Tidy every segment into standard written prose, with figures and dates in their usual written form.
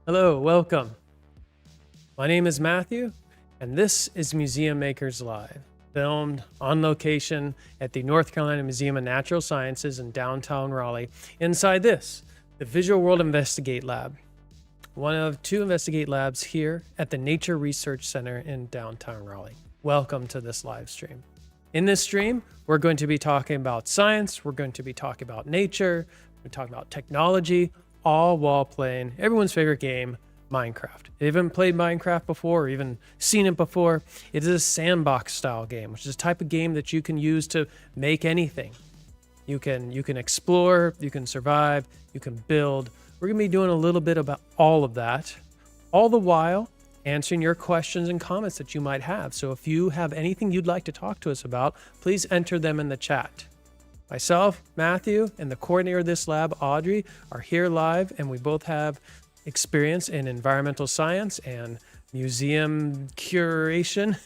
Hello, welcome. My name is Matthew, and this is Museum Makers Live, filmed on location at the North Carolina Museum of Natural Sciences in downtown Raleigh. Inside this, the Visual World Investigate Lab, one of two Investigate labs here at the Nature Research Center in downtown Raleigh. Welcome to this live stream. In this stream, we're going to be talking about science, we're going to be talking about nature, we're talking about technology, all while playing everyone's favorite game, Minecraft. If you haven't played Minecraft before or even seen it before, it is a sandbox style game, which is a type of game that you can use to make anything. You can explore, you can survive, you can build. We're going to be doing a little bit about all of that, all the while answering your questions and comments that you might have. So if you have anything you'd like to talk to us about, please enter them in the chat. Myself, Matthew, and the coordinator of this lab, Audrey, are here live, and we both have experience in environmental science and museum curation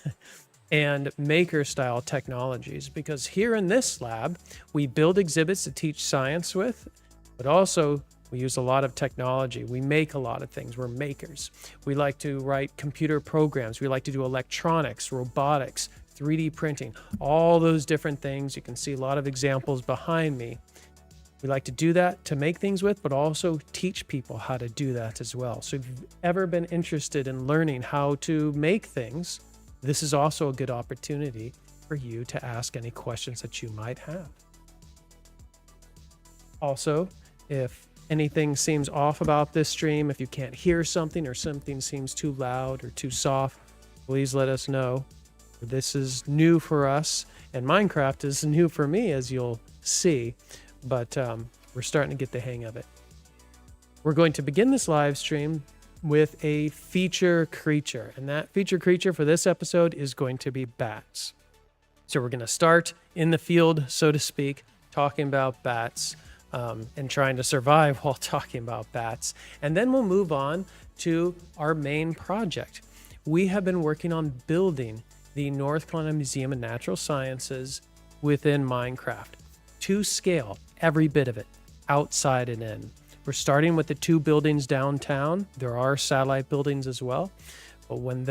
and maker-style technologies. Because here in this lab, we build exhibits to teach science with, but also we use a lot of technology. We make a lot of things. We're makers. We like to write computer programs. We like to do electronics, robotics, 3D printing, all those different things. You can see a lot of examples behind me. We like to do that to make things with, but also teach people how to do that as well. So if you've ever been interested in learning how to make things, this is also a good opportunity for you to ask any questions that you might have. Also, if anything seems off about this stream, if you can't hear something or something seems too loud or too soft, please let us know. This is new for us, and Minecraft is new for me, as you'll see, but we're starting to get the hang of it. We're going to begin this live stream with a feature creature, and that feature creature for this episode is going to be bats. So we're going to start in the field, so to speak, talking about bats and trying to survive while talking about bats, and then we'll move on to our main project. We have been working on building the North Carolina Museum of Natural Sciences within Minecraft to scale, every bit of it, outside and in. We're starting with the two buildings downtown. There are satellite buildings as well, but when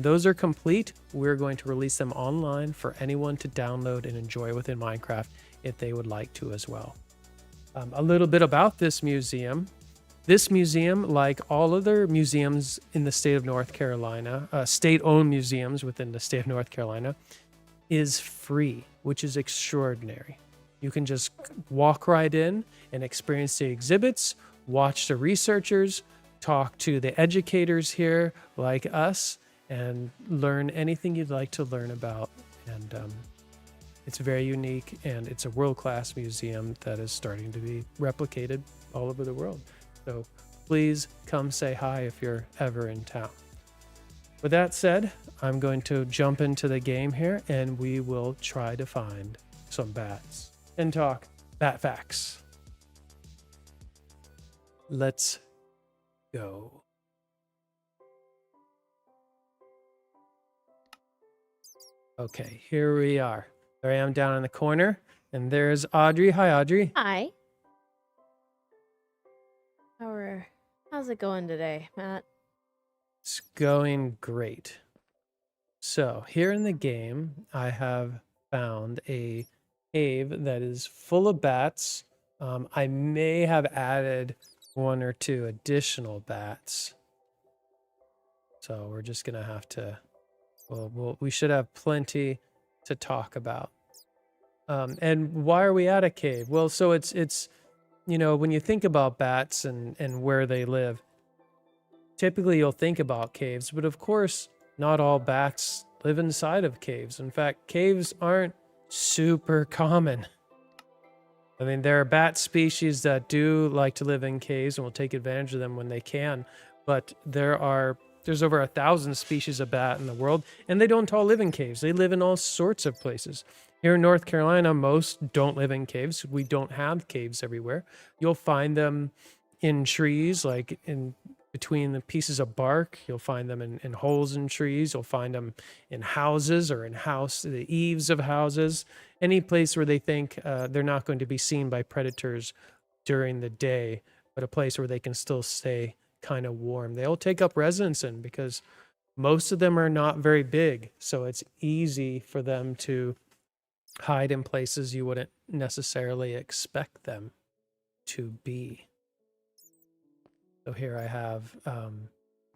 those are complete, we're going to release them online for anyone to download and enjoy within Minecraft if they would like to as well. A little bit about this museum. This museum, like all other museums in the state of North Carolina, state-owned museums within the state of North Carolina, is free, which is extraordinary. You can just walk right in and experience the exhibits, watch the researchers, talk to the educators here like us, and learn anything you'd like to learn about. And it's very unique, and it's a world-class museum that is starting to be replicated all over the world. So please come say hi if you're ever in town. With that said, I'm going to jump into the game here, and we will try to find some bats and talk bat facts. Let's go. Okay, here we are. There I am down in the corner, and there's Audrey. Hi, Audrey. Hi. How's it going today, Matt? It's going great. So here in the game, I have found a cave that is full of bats. I may have added one or two additional bats. So we're just going to have to, we should have plenty to talk about. And why are we at a cave? Well, so it's you know, when you think about bats and where they live, typically you'll think about caves, but of course, not all bats live inside of caves. In fact, caves aren't super common. I mean, there are bat species that do like to live in caves and will take advantage of them when they can, but there's over 1,000 species of bat in the world, and they don't all live in caves. They live in all sorts of places. Here in North Carolina, most don't live in caves. We don't have caves everywhere. You'll find them in trees, like in between the pieces of bark. You'll find them in holes in trees. You'll find them in houses or in the eaves of houses. Any place where they think they're not going to be seen by predators during the day, but a place where they can still stay kind of warm. They'll take up residence in because most of them are not very big. So it's easy for them to hide in places you wouldn't necessarily expect them to be. So here I have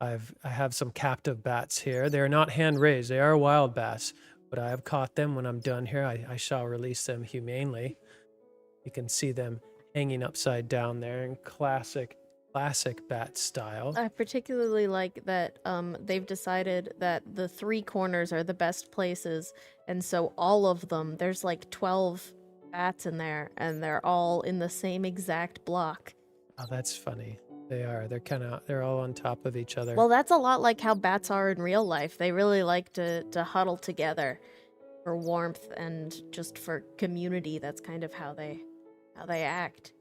I have some captive bats here. They're not hand raised. They are wild bats, but I have caught them. When I'm done here, I shall release them humanely. You can see them hanging upside down there in classic bat style. I particularly like that they've decided that the three corners are the best places, and so all of them, there's like 12 bats in there, and they're all in the same exact block. Oh, that's funny. They are. They're all on top of each other. Well, that's a lot like how bats are in real life. They really like to huddle together for warmth and just for community. That's kind of how they act.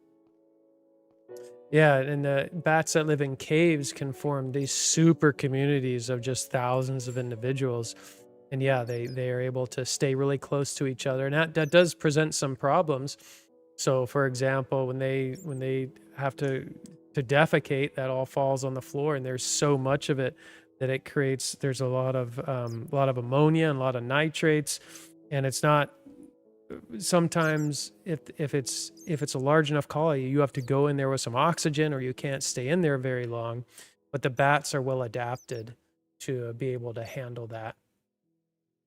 Yeah, and the bats that live in caves can form these super communities of just thousands of individuals. And yeah, they are able to stay really close to each other. And that does present some problems. So for example, when they have to defecate, that all falls on the floor, and there's so much of it that it creates, there's a lot of ammonia and a lot of nitrates, and it's not, sometimes if it's a large enough colony, you have to go in there with some oxygen, or you can't stay in there very long. But the bats are well adapted to be able to handle that.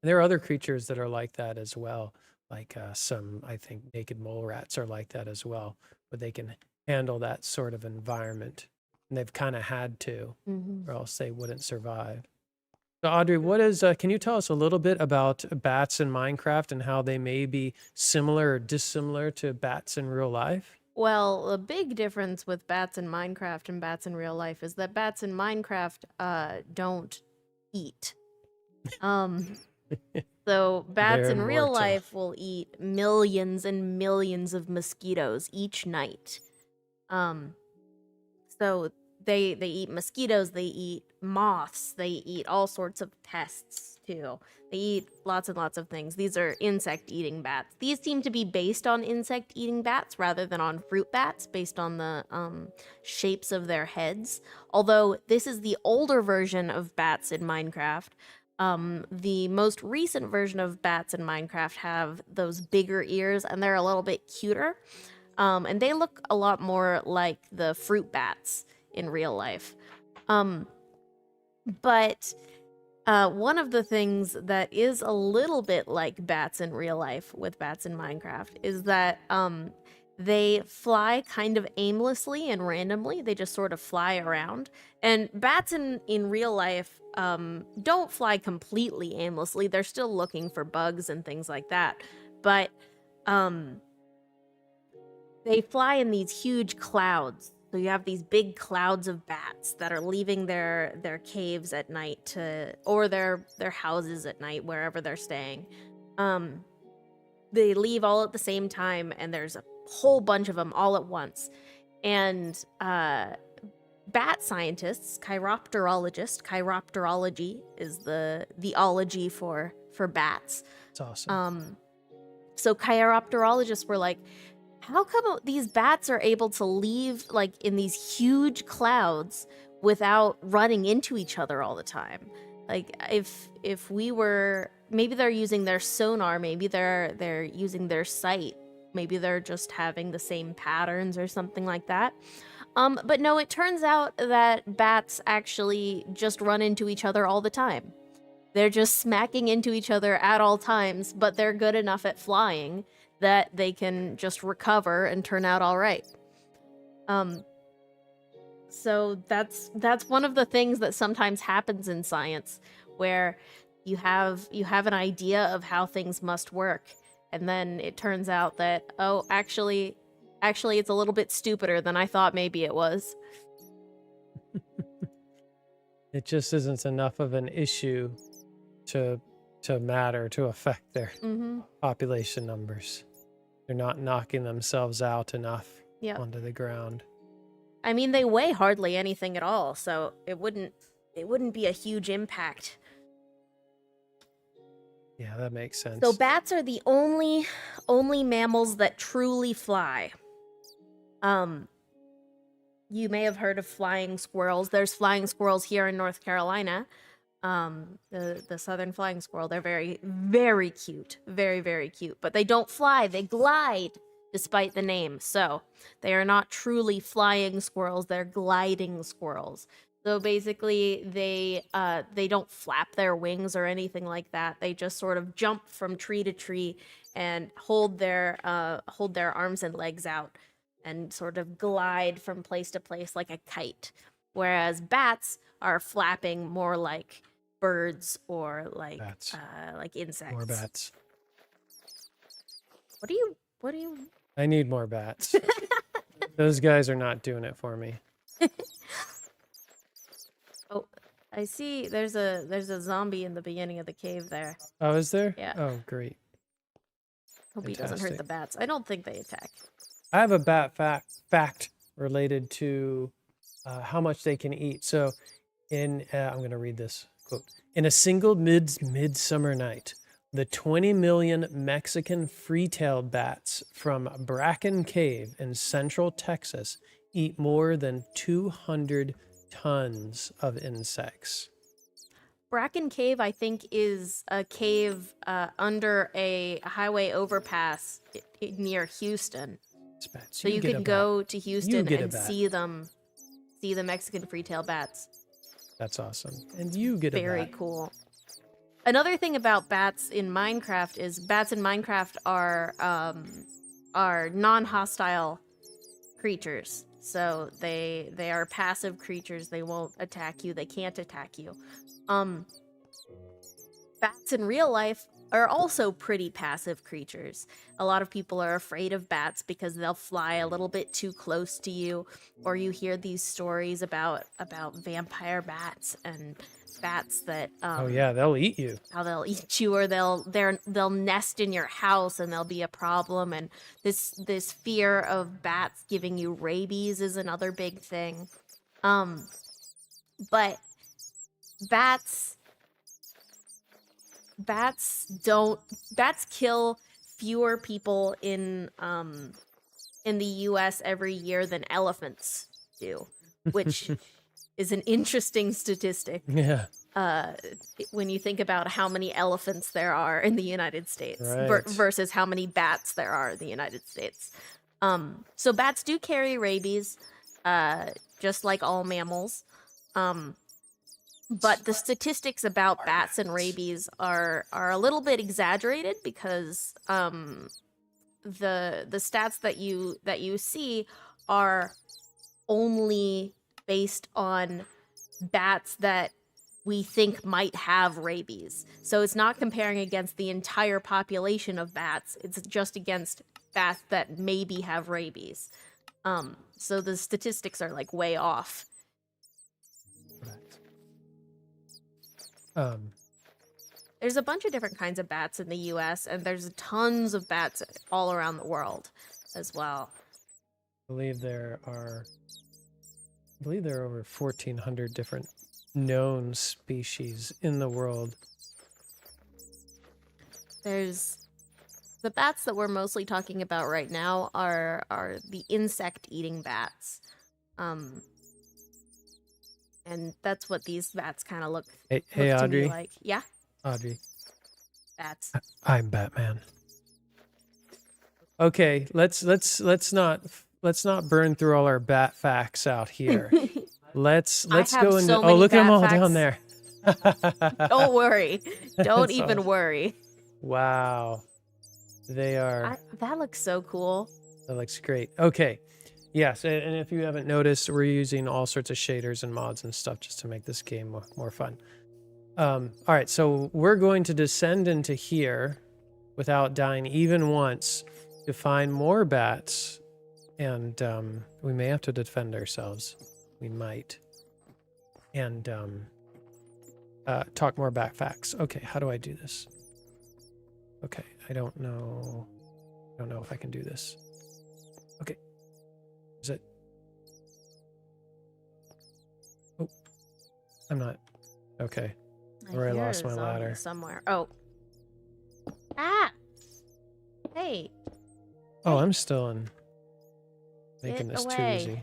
And there are other creatures that are like that as well, like some, I think, naked mole rats are like that as well, but they can handle that sort of environment, and they've kind of had to, or else they wouldn't survive. So Audrey, can you tell us a little bit about bats in Minecraft and how they may be similar or dissimilar to bats in real life? Well, the big difference with bats in Minecraft and bats in real life is that bats in Minecraft don't eat. So bats They're in real immortal. life will eat millions and millions of mosquitoes each night. So they eat mosquitoes, they eat moths, they eat all sorts of pests too. They eat lots and lots of things. These are insect-eating bats. These seem to be based on insect-eating bats rather than on fruit bats, based on the shapes of their heads. Although this is the older version of bats in Minecraft. The most recent version of bats in Minecraft have those bigger ears, and they're a little bit cuter. And they look a lot more like the fruit bats in real life. But one of the things that is a little bit like bats in real life with bats in Minecraft is that they fly kind of aimlessly and randomly. They just sort of fly around. And bats in real life don't fly completely aimlessly. They're still looking for bugs and things like that. But they fly in these huge clouds. So you have these big clouds of bats that are leaving their caves at night or their houses at night, wherever they're staying. They leave all at the same time, and there's a whole bunch of them all at once. And bat scientists, chiropterology is the ology for bats. It's awesome. So chiropterologists were like, how come these bats are able to leave like in these huge clouds without running into each other all the time? Like if we were, maybe they're using their sonar, maybe they're using their sight, maybe they're just having the same patterns or something like that. But no, it turns out that bats actually just run into each other all the time. They're just smacking into each other at all times, but they're good enough at flying that they can just recover and turn out all right. So that's one of the things that sometimes happens in science, where you have an idea of how things must work, and then it turns out that, oh, actually it's a little bit stupider than I thought maybe it was. It just isn't enough of an issue to matter, to affect their population numbers. They're not knocking themselves out enough onto the ground. I mean, they weigh hardly anything at all, so it wouldn't be a huge impact. Yeah, that makes sense. So bats are the only mammals that truly fly. You may have heard of flying squirrels. There's flying squirrels here in North Carolina. The southern flying squirrel. They're very, very cute. Very, very cute. But they don't fly. They glide, despite the name. So they are not truly flying squirrels. They're gliding squirrels. So basically, they don't flap their wings or anything like that. They just sort of jump from tree to tree and hold their arms and legs out and sort of glide from place to place like a kite. Whereas bats are flapping more like birds or like Bats. like insects. More bats. What do you I need more bats. Those guys are not doing it for me. Oh, I see there's a zombie in the beginning of the cave there. Oh, is there? Yeah. Oh, great. Hope he doesn't hurt the bats. I don't think they attack. I have a bat fact related to how much they can eat. So, I'm going to read this quote. In a single midsummer night, the 20 million Mexican free-tailed bats from Bracken Cave in central Texas eat more than 200 tons of insects. Bracken Cave, I think, is a cave under a highway overpass near Houston. Bats. So you can go to Houston and see the Mexican free-tailed bats. That's awesome. And you get very cool. Another thing about bats in Minecraft is bats in Minecraft are non-hostile creatures. So they are passive creatures. They won't attack you. They can't attack you. Bats in real life are also pretty passive creatures. A lot of people are afraid of bats because they'll fly a little bit too close to you, or you hear these stories about vampire bats and bats that oh yeah, they'll eat you. How they'll eat you, or they'll nest in your house and they'll be a problem. And this fear of bats giving you rabies is another big thing. But bats kill fewer people in the US every year than elephants do, which is an interesting statistic. Yeah. When you think about how many elephants there are in the United States right. versus how many bats there are in the United States. So bats do carry rabies, just like all mammals. But the statistics about bats and rabies are a little bit exaggerated because the stats that you see are only based on bats that we think might have rabies. So it's not comparing against the entire population of bats. It's just against bats that maybe have rabies. So the statistics are like way off. There's a bunch of different kinds of bats in the US, and there's tons of bats all around the world as well. I believe there are over 1,400 different known species in the world. There's the bats that we're mostly talking about right now are the insect-eating bats. And that's what these bats kind of look Hey, to Audrey. me like. Yeah? Audrey. Bats. I'm Batman. Okay, let's not burn through all our bat facts out here. Let's go into look at them all down there. Don't worry. Don't even awesome. worry. Wow. They are that looks so cool. That looks great. Okay. Yes, and if you haven't noticed, we're using all sorts of shaders and mods and stuff just to make this game more fun. All right, so we're going to descend into here without dying even once to find more bats, and we may have to defend ourselves. We might. And talk more bat facts. Okay, how do I do this? Okay, I don't know if I can do this. Okay. Is it? Oh, I'm not. Okay. Or I lost my ladder. Somewhere. Oh. Ah! Hey. Oh, I'm still in. Making Get this away. too easy.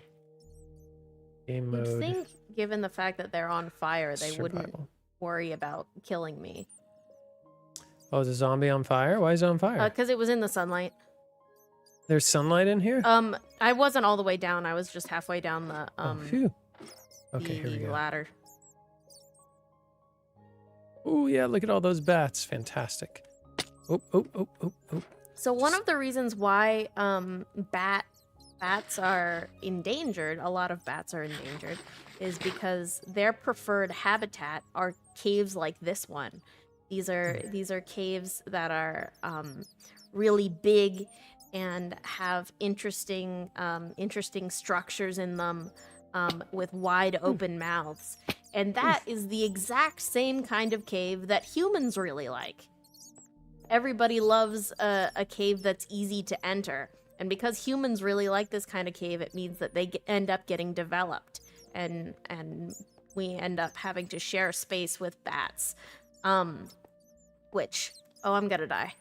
Game You'd mode. think, given the fact that they're on fire, they wouldn't Survival. worry about killing me. Oh, is a zombie on fire? Why is it on fire? Because it was in the sunlight. There's sunlight in here? I wasn't all the way down. I was just halfway down the Oh, phew. Okay, here we the go. ladder. Oh, yeah, look at all those bats. Fantastic. Oh, oh, oh, oh, oh. So one of the reasons why bats are endangered, a lot of bats are endangered, is because their preferred habitat are caves like this one. These are caves that are really big and have interesting structures in them, with wide open mouths. And that is the exact same kind of cave that humans really like. Everybody loves a cave that's easy to enter. And because humans really like this kind of cave, it means that they end up getting developed. And we end up having to share space with bats. Which, oh, I'm gonna die.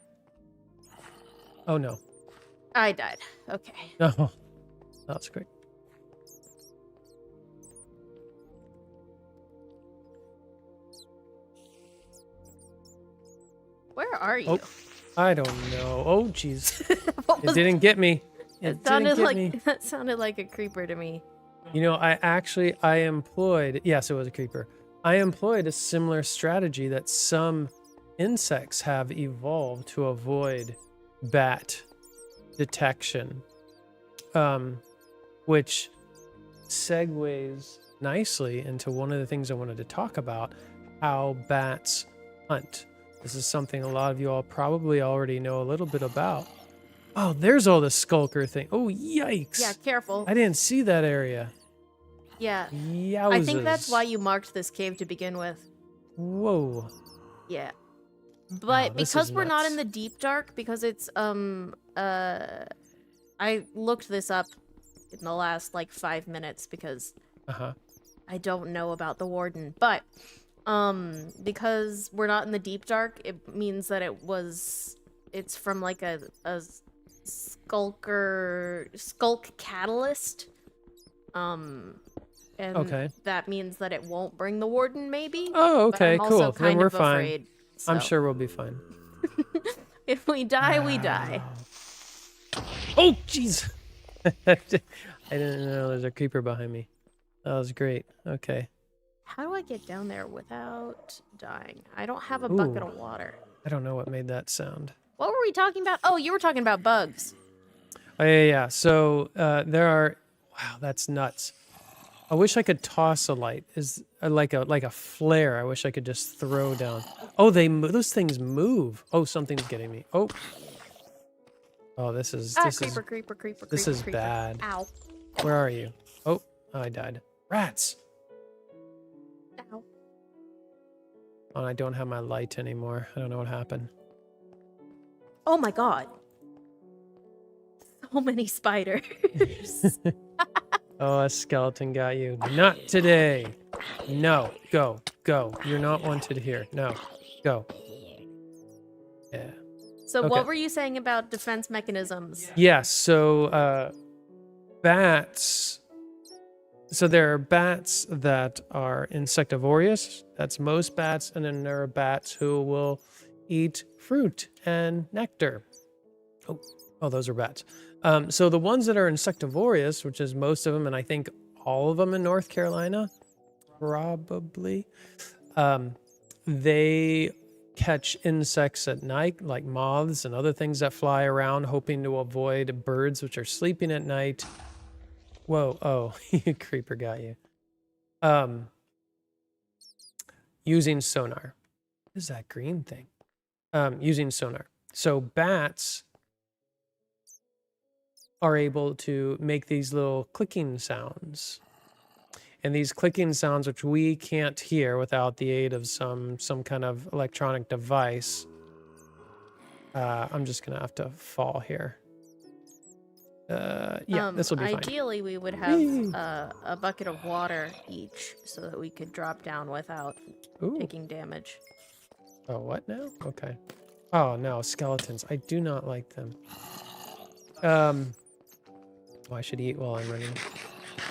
Oh, no. I died. Okay. Oh, that's quick. Where are you? Oh, I don't know. Oh, jeez. What It was didn't get me. It It sounded didn't get like me. that sounded like a creeper to me. You know, I employed, yes, it was a creeper. I employed a similar strategy that some insects have evolved to avoid bat detection, which segues nicely into one of the things I wanted to talk about, how bats hunt. This is something a lot of you all probably already know a little bit about. Oh, there's all the skulker thing. Oh, yikes. Yeah, careful. I didn't see that area. Yeah. Yowzers. I think that's why you marked this cave to begin with. Whoa. Yeah. But Wow, this because is we're not nuts. in the deep dark, because it's I looked this up in the last like 5 minutes because Uh-huh. I don't know about the warden. But because we're not in the deep dark, it means that it's from like a skulk catalyst. And Okay. that means that it won't bring the warden, maybe. Oh, But I'm okay, also cool. Then kind we're of fine. afraid, I'm so sure we'll be fine. if we die, we die. Oh, jeez. I didn't know there's a creeper behind me. That was great. Okay. How do I get down there without dying? I don't have a bucket Ooh. of water. I don't know what made that sound. What were we talking about? Oh, you were talking about bugs. Oh, yeah. So there are... Wow, that's nuts. I wish I could toss a light. Is like a flare. I wish I could just throw down. Oh, those things move. Oh, something's getting me. Oh. Oh, this is this is bad. Ow. Where are you? Oh, I died. Rats. Ow. Oh, I don't have my light anymore. I don't know what happened. Oh my god. So many spiders. Oh, a skeleton got you. Not today. No. Go. Go. You're not wanted here. No. Go. Yeah. So Okay. what were you saying about defense mechanisms? Yes. So bats. So there are bats that are insectivorous. That's most bats. And then there are bats who will eat fruit and nectar. Oh, those are bats. So the ones that are insectivorous, which is most of them, and I think all of them in North Carolina, probably, they catch insects at night, like moths and other things that fly around, hoping to avoid birds which are sleeping at night. Whoa, oh, creeper got you. Using sonar. What is that green thing? Using sonar. So bats are able to make these little clicking sounds. And these clicking sounds, which we can't hear without the aid of some kind of electronic device. I'm just gonna have to fall here. Yeah, this will be fine. Ideally, we would have a bucket of water each so that we could drop down without Ooh. taking damage. Oh, what now? Okay. Oh, no, skeletons. I do not like them. Oh, I should eat while I'm running.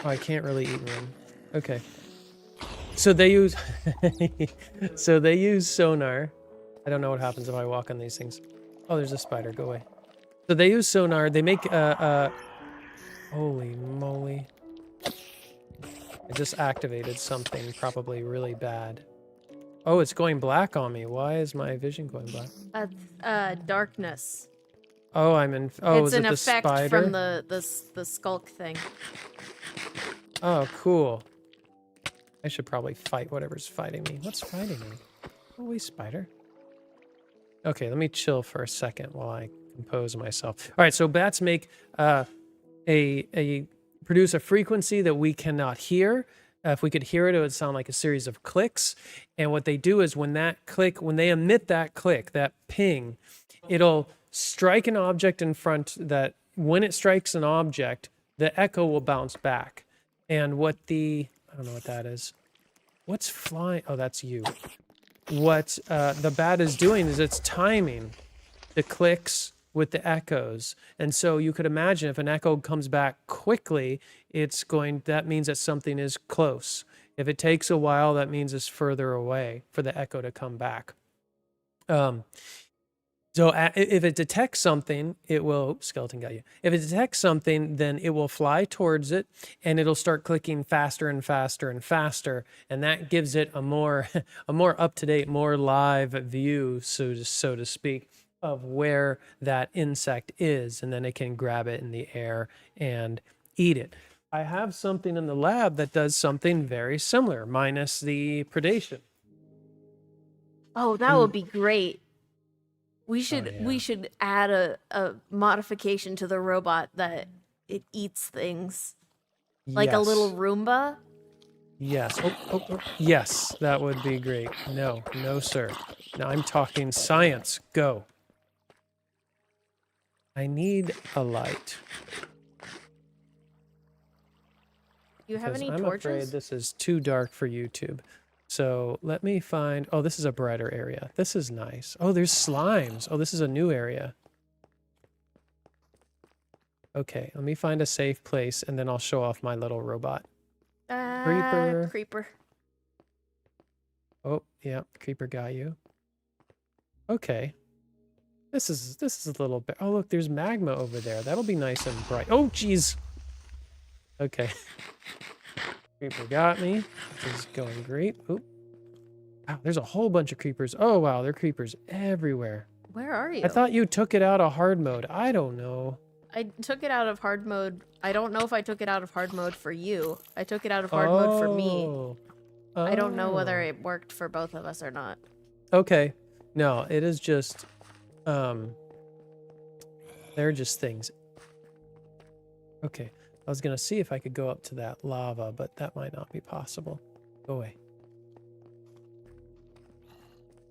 Oh, I can't really eat and run. Okay. So they use sonar. I don't know what happens if I walk on these things. Oh, there's a spider. Go away. So they use sonar. They make holy moly. I just activated something probably really bad. Oh, it's going black on me. Why is my vision going black? Darkness. Oh, I'm in. Oh, It's is an it the effect spider? from the skulk thing. Oh, cool. I should probably fight whatever's fighting me. What's fighting me? Oh, wait, spider. Okay, let me chill for a second while I compose myself. All right, so bats make produce a frequency that we cannot hear. If we could hear it, it would sound like a series of clicks. And what they do is when they emit that click, that ping, it'll strike an object in front that when it strikes an object, the echo will bounce back. And I don't know what that is. What's flying? Oh, that's you. What the bat is doing is it's timing the clicks with the echoes. And so you could imagine if an echo comes back quickly, that means that something is close. If it takes a while, that means it's further away for the echo to come back. So if it detects something, it will, oops, skeleton got you. If it detects something, then it will fly towards it and it'll start clicking faster and faster and faster. And that gives it a more up-to-date, more live view, so to speak, of where that insect is. And then it can grab it in the air and eat it. I have something in the lab that does something very similar, minus the predation. Oh, that would be great. We should yeah. we should add a modification to the robot that it eats things. Like a little Roomba. Yes. Oh. Yes, that would be great. No, sir. Now I'm talking science. Go. I need a light. You have any I'm torches? afraid this is too dark for YouTube. So let me find, oh, this is a brighter area. This is nice. Oh, there's slimes. Oh, this is a new area. Okay, let me find a safe place and then I'll show off my little robot. Creeper. Oh, yeah, creeper got you. Okay. This is a little bit, oh, look, there's magma over there. That'll be nice and bright. Oh, jeez. Okay. Creeper got me. This is going great. Oop. Wow, there's a whole bunch of creepers. Oh, wow, there are creepers everywhere. Where are you? I thought you took it out of hard mode. I don't know. I took it out of hard mode. I don't know if I took it out of hard mode for you. I took it out of hard mode for me. I don't know whether it worked for both of us or not. Okay. No, it is just... they're just things. Okay. I was going to see if I could go up to that lava, but that might not be possible. Go away.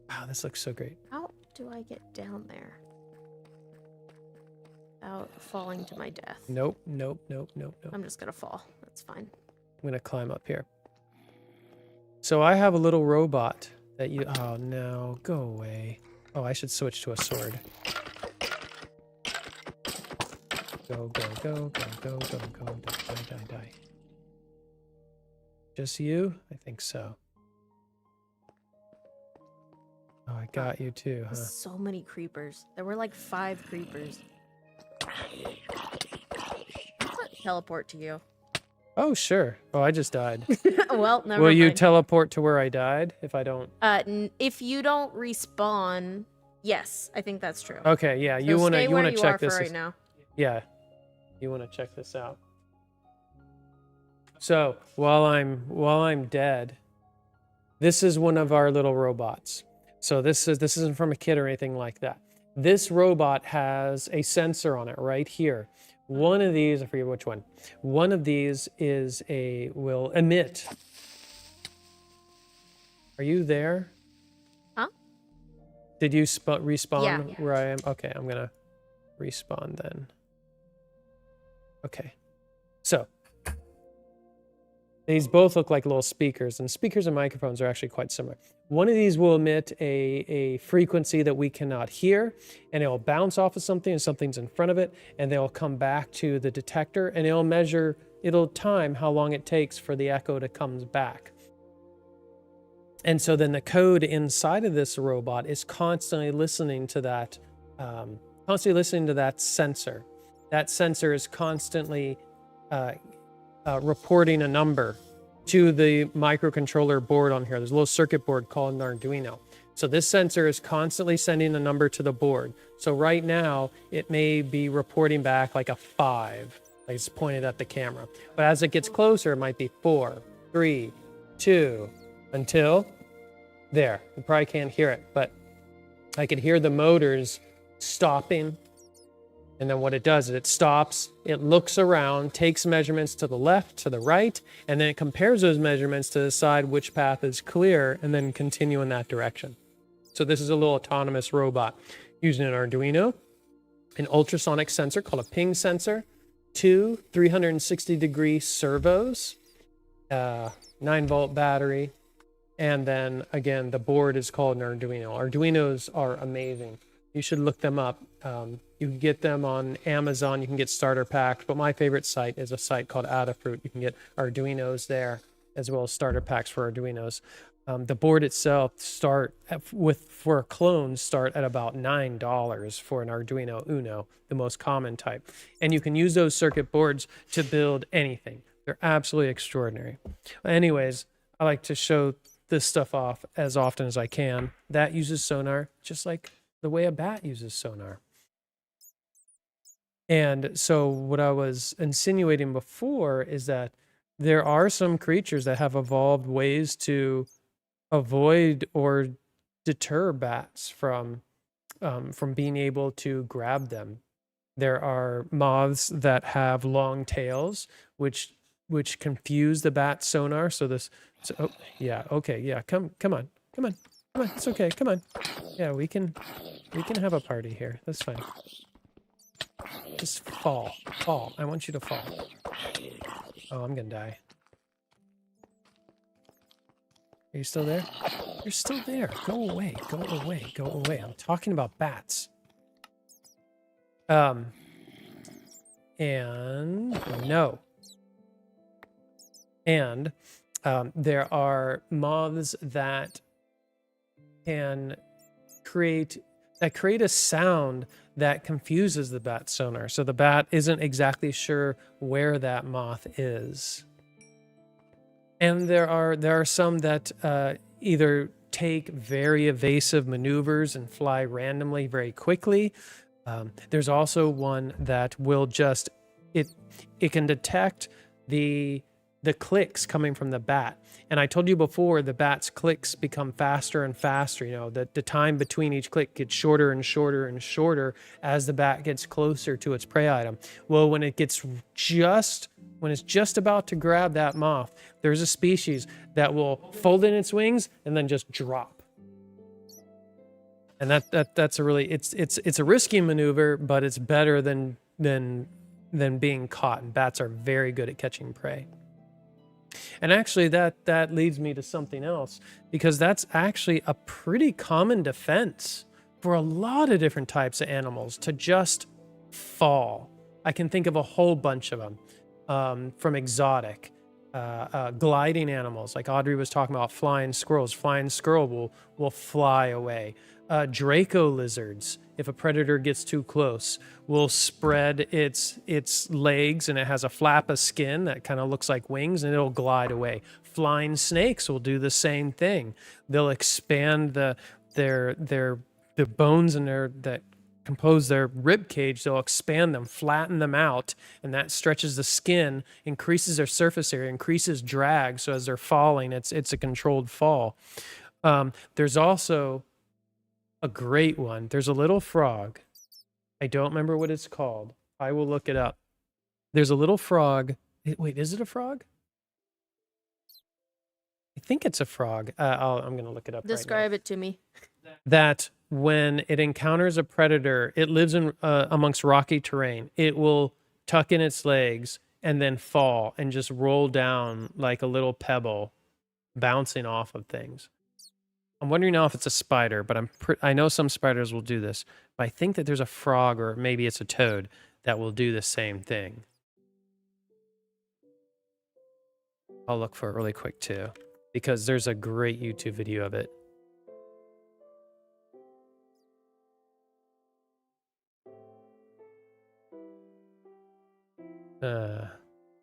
Wow, this looks so great. How do I get down there without falling to my death? Nope. I'm just going to fall. That's fine. I'm going to climb up here. So I have a little robot that you... Oh, no. Go away. Oh, I should switch to a sword. Go. Die. Just you? I think so. Oh, I got you too, huh? So many creepers. There were like 5 creepers. Teleport to you. Oh, sure. Oh, I just died. Well, never Will mind. you teleport to where I died if I don't? If you don't respawn, yes, I think that's true. Okay, yeah. So You wanna stay where you check are this for right now. Yeah. You wanna check this out. So while I'm dead, this is one of our little robots. So this isn't from a kid or anything like that. This robot has a sensor on it right here. One of these, I forget which one. One of these will emit. Are you there? Huh? Did you respawn Yeah. where I am? Okay, I'm gonna respawn then. Okay. So these both look like little speakers, and speakers and microphones are actually quite similar. One of these will emit a frequency that we cannot hear, and it will bounce off of something, and something's in front of it, and they'll come back to the detector, and it'll measure it'll time how long it takes for the echo to come back. And so then the code inside of this robot is constantly listening to that, sensor. That sensor is constantly reporting a number to the microcontroller board on here. There's a little circuit board called an Arduino. So this sensor is constantly sending a number to the board. So right now, it may be reporting back like a 5, like it's pointed at the camera. But as it gets closer, it might be 4, 3, 2, until there. You probably can't hear it, but I can hear the motors stopping. And then what it does is it stops, it looks around, takes measurements to the left, to the right, and then it compares those measurements to decide which path is clear and then continue in that direction. So this is a little autonomous robot using an Arduino, an ultrasonic sensor called a ping sensor, 2 360-degree servos, 9-volt battery, and then again, the board is called an Arduino. Arduinos are amazing. You should look them up. You can get them on Amazon. You can get starter packs, but my favorite site is a site called Adafruit. You can get Arduinos there, as well as starter packs for Arduinos. The board itself for a clone start at about $9 for an Arduino Uno, the most common type. And you can use those circuit boards to build anything. They're absolutely extraordinary. Anyways, I like to show this stuff off as often as I can. That uses sonar, just like the way a bat uses sonar. And so what I was insinuating before is that there are some creatures that have evolved ways to avoid or deter bats from being able to grab them. There are moths that have long tails, which confuse the bat sonar. So oh, yeah, okay, yeah, come on, it's okay, come on. Yeah, we can have a party here. That's fine. Just fall. I want you to fall. Oh, I'm gonna die. Are you still there? You're still there. Go away. I'm talking about bats. And no. And there are moths that can create a sound that confuses the bat sonar. So the bat isn't exactly sure where that moth is. And there are some that either take very evasive maneuvers and fly randomly very quickly. There's also one that will just it can detect the clicks coming from the bat. And I told you before, the bat's clicks become faster and faster. You know, the time between each click gets shorter and shorter and shorter as the bat gets closer to its prey item. Well, when it's just about to grab that moth, there's a species that will fold in its wings and then just drop. And that's a really it's a risky maneuver, but it's better than being caught. And bats are very good at catching prey. And actually that leads me to something else, because that's actually a pretty common defense for a lot of different types of animals, to just fall. I can think of a whole bunch of them, from exotic, gliding animals, like Audrey was talking about flying squirrels. Flying squirrel will fly away. Draco lizards, if a predator gets too close, will spread its legs, and it has a flap of skin that kind of looks like wings, and it'll glide away. Flying snakes will do the same thing. They'll expand the bones in that compose their rib cage. They'll expand them, flatten them out, and that stretches the skin, increases their surface area, increases drag. So as they're falling, it's a controlled fall. There's also a great one. There's a little frog. I don't remember what it's called. I will look it up. There's a little frog. Wait, is it a frog? I think it's a frog. I'm going to look it up. Describe it to me. That when it encounters a predator, it lives in amongst rocky terrain. It will tuck in its legs and then fall and just roll down like a little pebble, bouncing off of things. I'm wondering now if it's a spider, but I know some spiders will do this. But I think that there's a frog, or maybe it's a toad, that will do the same thing. I'll look for it really quick too, because there's a great YouTube video of it.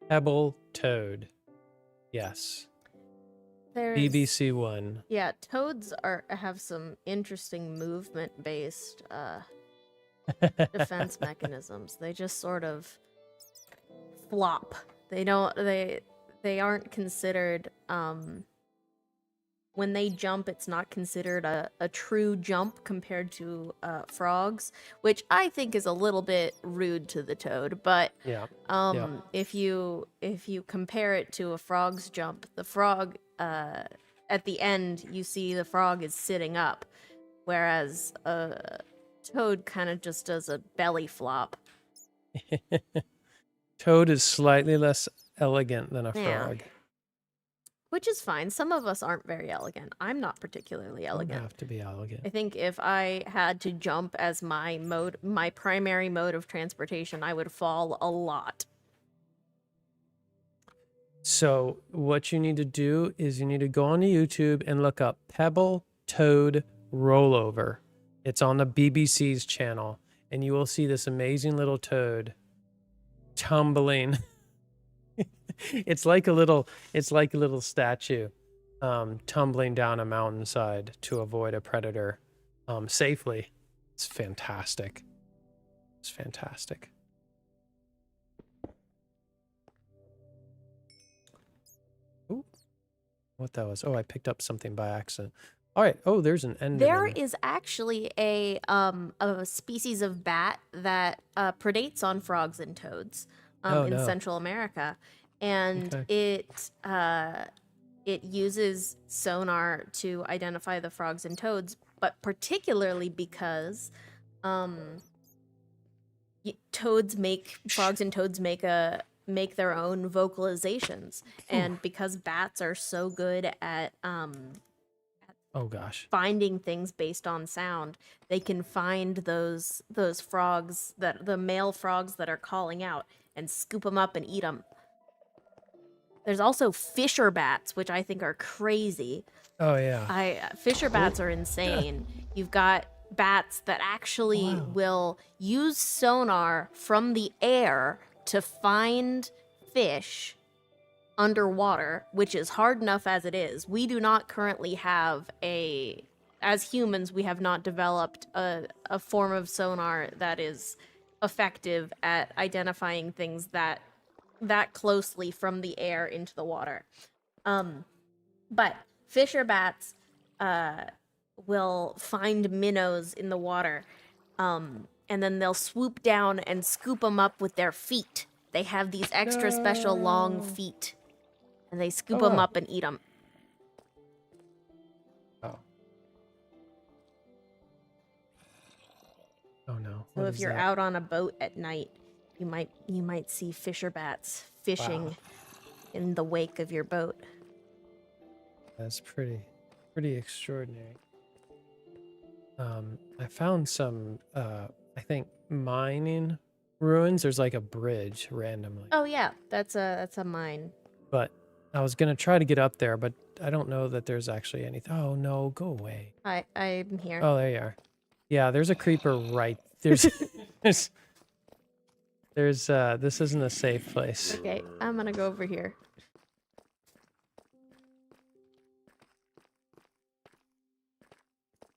Pebble toad. Yes. There's BBC One. Yeah, toads have some interesting movement-based defense mechanisms. They just sort of flop. They aren't considered when they jump, it's not considered a true jump compared to frogs, which I think is a little bit rude to the toad. But Yeah. if you compare it to a frog's jump, the frog at the end you see the frog is sitting up, whereas a toad kind of just does a belly flop. Toad is slightly less elegant than a Yeah. frog. Which is fine. Some of us aren't very elegant. I'm not particularly Don't elegant. have to be elegant. I think if I had to jump as my primary mode of transportation, I would fall a lot. So what you need to do is you need to go onto YouTube and look up Pebble Toad Rollover. It's on the BBC's channel, and you will see this amazing little toad tumbling. It's like a little statue tumbling down a mountainside to avoid a predator safely. It's fantastic. It's fantastic. Ooh, what that was? Oh, I picked up something by accident. All right. Oh, there's an Enderman. There is actually a species of bat that predates on frogs and toads in Central America, and it uses sonar to identify the frogs and toads, but particularly because frogs and toads make their own vocalizations, and because bats are so good at oh gosh, finding things based on sound, they can find those frogs, the male frogs that are calling out, and scoop them up and eat them. There's also fisher bats, which I think are crazy. Oh yeah. Fisher bats are insane. You've got bats that actually will use sonar from the air to find fish underwater, which is hard enough as it is. We do not currently have as humans, we have not developed a form of sonar that is effective at identifying things that closely from the air into the water. But fisher bats will find minnows in the water, and then they'll swoop down and scoop them up with their feet. They have these extra special long feet, and they scoop them up and eat them. Oh. Oh no. So if you're out on a boat at night, you might see fisher bats fishing in the wake of your boat. That's pretty extraordinary. I found some I think mining ruins. There's like a bridge randomly. Oh yeah, that's a mine. But I was gonna try to get up there, but I don't know that there's actually anything. Oh no, go away. I'm here. Oh, there you are. Yeah, there's a creeper right there's this isn't a safe place. Okay, I'm gonna go over here.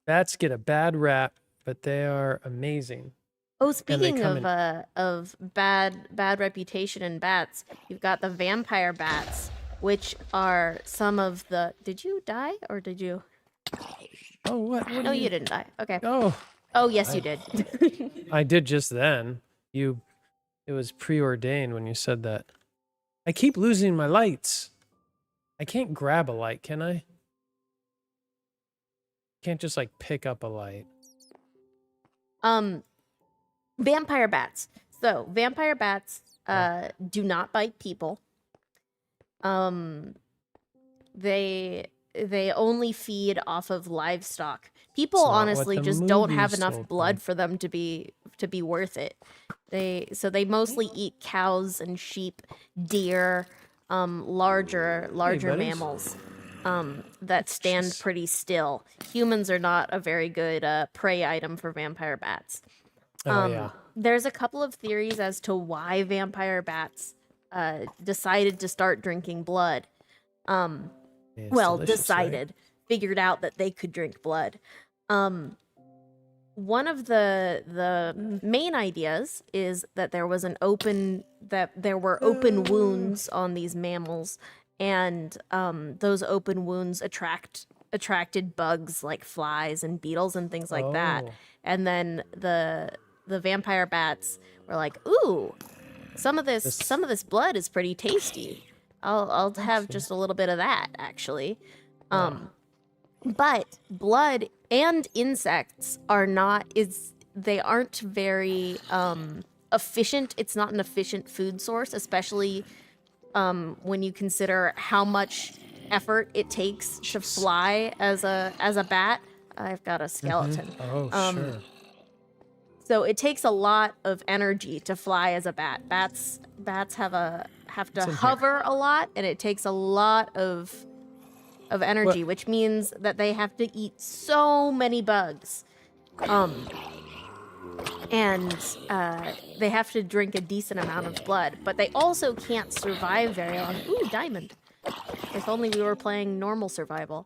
Bats get a bad rap, but they are amazing. Oh, speaking of bad reputation in bats, you've got the vampire bats, which are some of the. Did you die or did you? Oh, what? No, you didn't die. Okay. Oh, yes, you did. I did just then. It was preordained when you said that. I keep losing my lights. I can't grab a light, can I? Can't just like pick up a light. Vampire bats. So vampire bats do not bite people. They only feed off of livestock. People honestly just don't have enough blood for them to be worth it. They mostly eat cows and sheep, deer, larger buddies. mammals that stand Jeez. pretty still. Humans are not a very good prey item for vampire bats. Oh yeah. There's a couple of theories as to why vampire bats decided to start drinking blood. It's Well, delicious, decided, figured out that they could drink blood. One of the main ideas is that there were open wounds on these mammals, and those open wounds attracted bugs like flies and beetles and things like that. Oh. And then the vampire bats were like, "Ooh, some of this blood is pretty tasty. I'll have just a little bit of that, actually." But blood and insects aren't very efficient. It's not an efficient food source, especially when you consider how much effort it takes to fly as a bat. I've got a skeleton. Oh, sure. So it takes a lot of energy to fly as a bat. Bats have to hover a lot, and it takes a lot of energy, which means that they have to eat so many bugs. And they have to drink a decent amount of blood, but they also can't survive very long. Ooh, diamond. If only we were playing normal survival.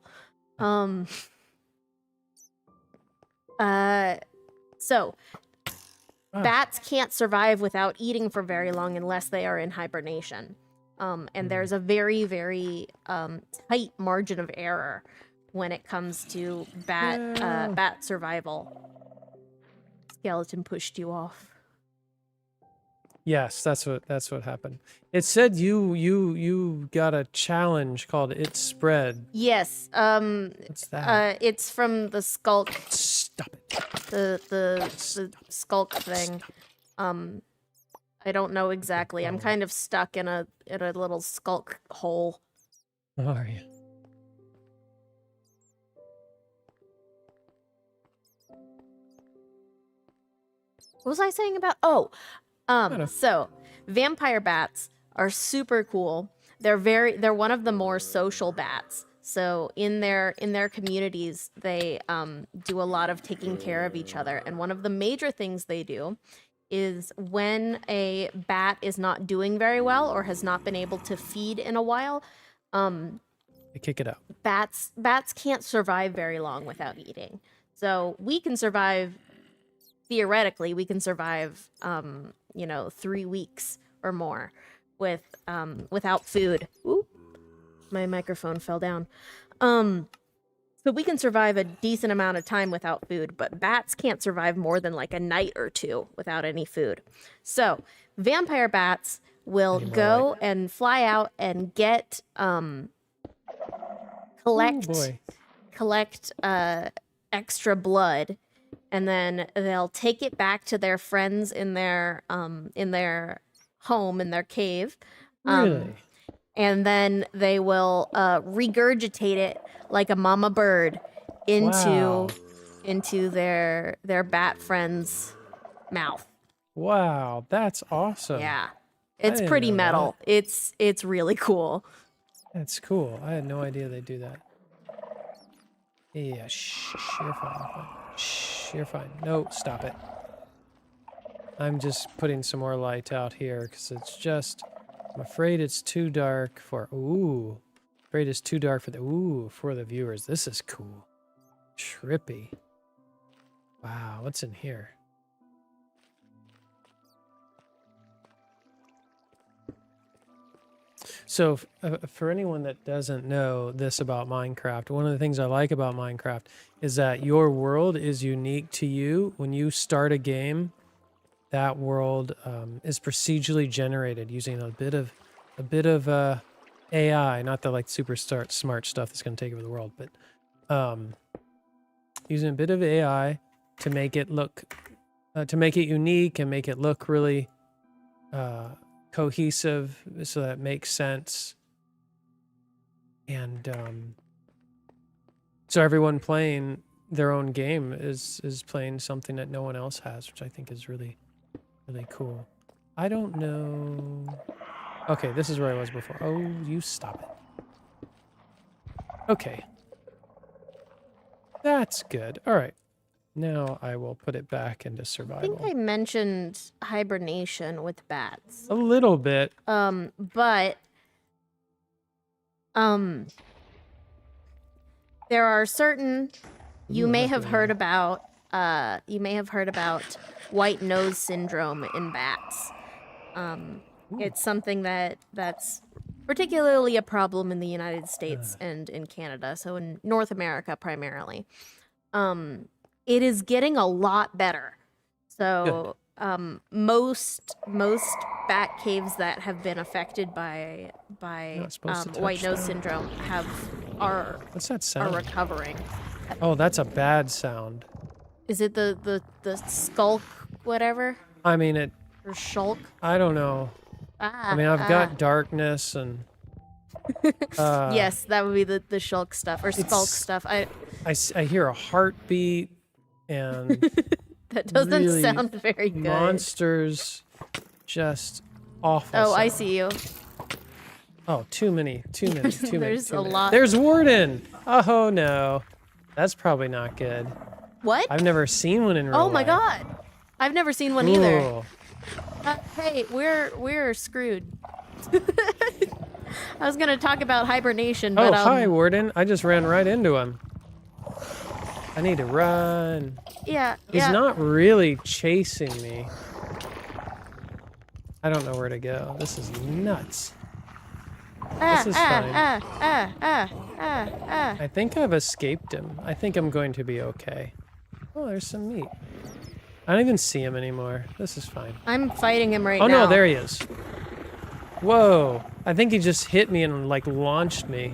So bats can't survive without eating for very long unless they are in hibernation. And there's a very, very tight margin of error when it comes to bat survival. Skeleton pushed you off. Yes, that's what happened. It said you got a challenge called It Spread. Yes. What's that? It's from the skulk. Stop it. The skulk thing. I don't know exactly. I'm kind of stuck in a little skulk hole. How are you? What was I saying about? So vampire bats are super cool. They're one of the more social bats. So in their communities, they do a lot of taking care of each other. And one of the major things they do is when a bat is not doing very well or has not been able to feed in a while, They kick it out. bats can't survive very long without eating. So we can survive, theoretically, 3 weeks or more without food. Ooh, my microphone fell down. So we can survive a decent amount of time without food, but bats can't survive more than like a night or two without any food. So vampire bats will go and fly out and get collect extra blood, and then they'll take it back to their friends in their home, in their cave. Really? And then they will regurgitate it like a mama bird into their bat friend's mouth. Wow, that's awesome. Yeah. It's didn't pretty know metal. It's really cool. That's cool. I had no idea they do that. Yeah, shh, you're fine. Shh, you're fine. No, stop it. I'm just putting some more light out here because I'm afraid it's too dark for, afraid it's too dark for the viewers. This is cool. Trippy. Wow, what's in here? So for anyone that doesn't know this about Minecraft, one of the things I like about Minecraft is that your world is unique to you. When you start a game, that world is procedurally generated using a bit of AI, not the like super smart stuff that's going to take over the world, but using a bit of AI to make it look, to make it unique and make it look really cohesive, so that it makes sense. And so everyone playing their own game is playing something that no one else has, which I think is really, really cool. I don't know. Okay, this is where I was before. Oh, you stop it. Okay. That's good. All right. Now I will put it back into I survival. think I mentioned hibernation with bats. A little bit. But there are certain you may have heard about white nose syndrome in bats. It's something that's particularly a problem in the United States and in Canada, so in North America primarily. It is getting a lot better. So most bat caves that have been affected by white nose syndrome are What's that sound? recovering. Oh, that's a bad sound. Is it the skulk whatever I mean it. or shulk? I don't know. I mean I've got darkness and. Yes, that would be the shulk stuff or skulk stuff. I hear a heartbeat and. That doesn't really sound very good. Monsters, just awful. Oh, I see you. Oh, too many. There's a lot. There's Warden. Oh no, that's probably not good. What? I've never seen one in real Oh my life. god, I've never seen one either. Ooh. Hey, we're screwed. I was gonna talk about hibernation, but Oh, hi, Warden. I just ran right into him. I need to run. Yeah, He's not really chasing me. I don't know where to go. This is nuts. This is fine. I think I've escaped him. I think I'm going to be okay. Oh, there's some meat. I don't even see him anymore. This is fine. I'm fighting him right now. Oh no, there he is. Whoa. I think he just hit me and like launched me.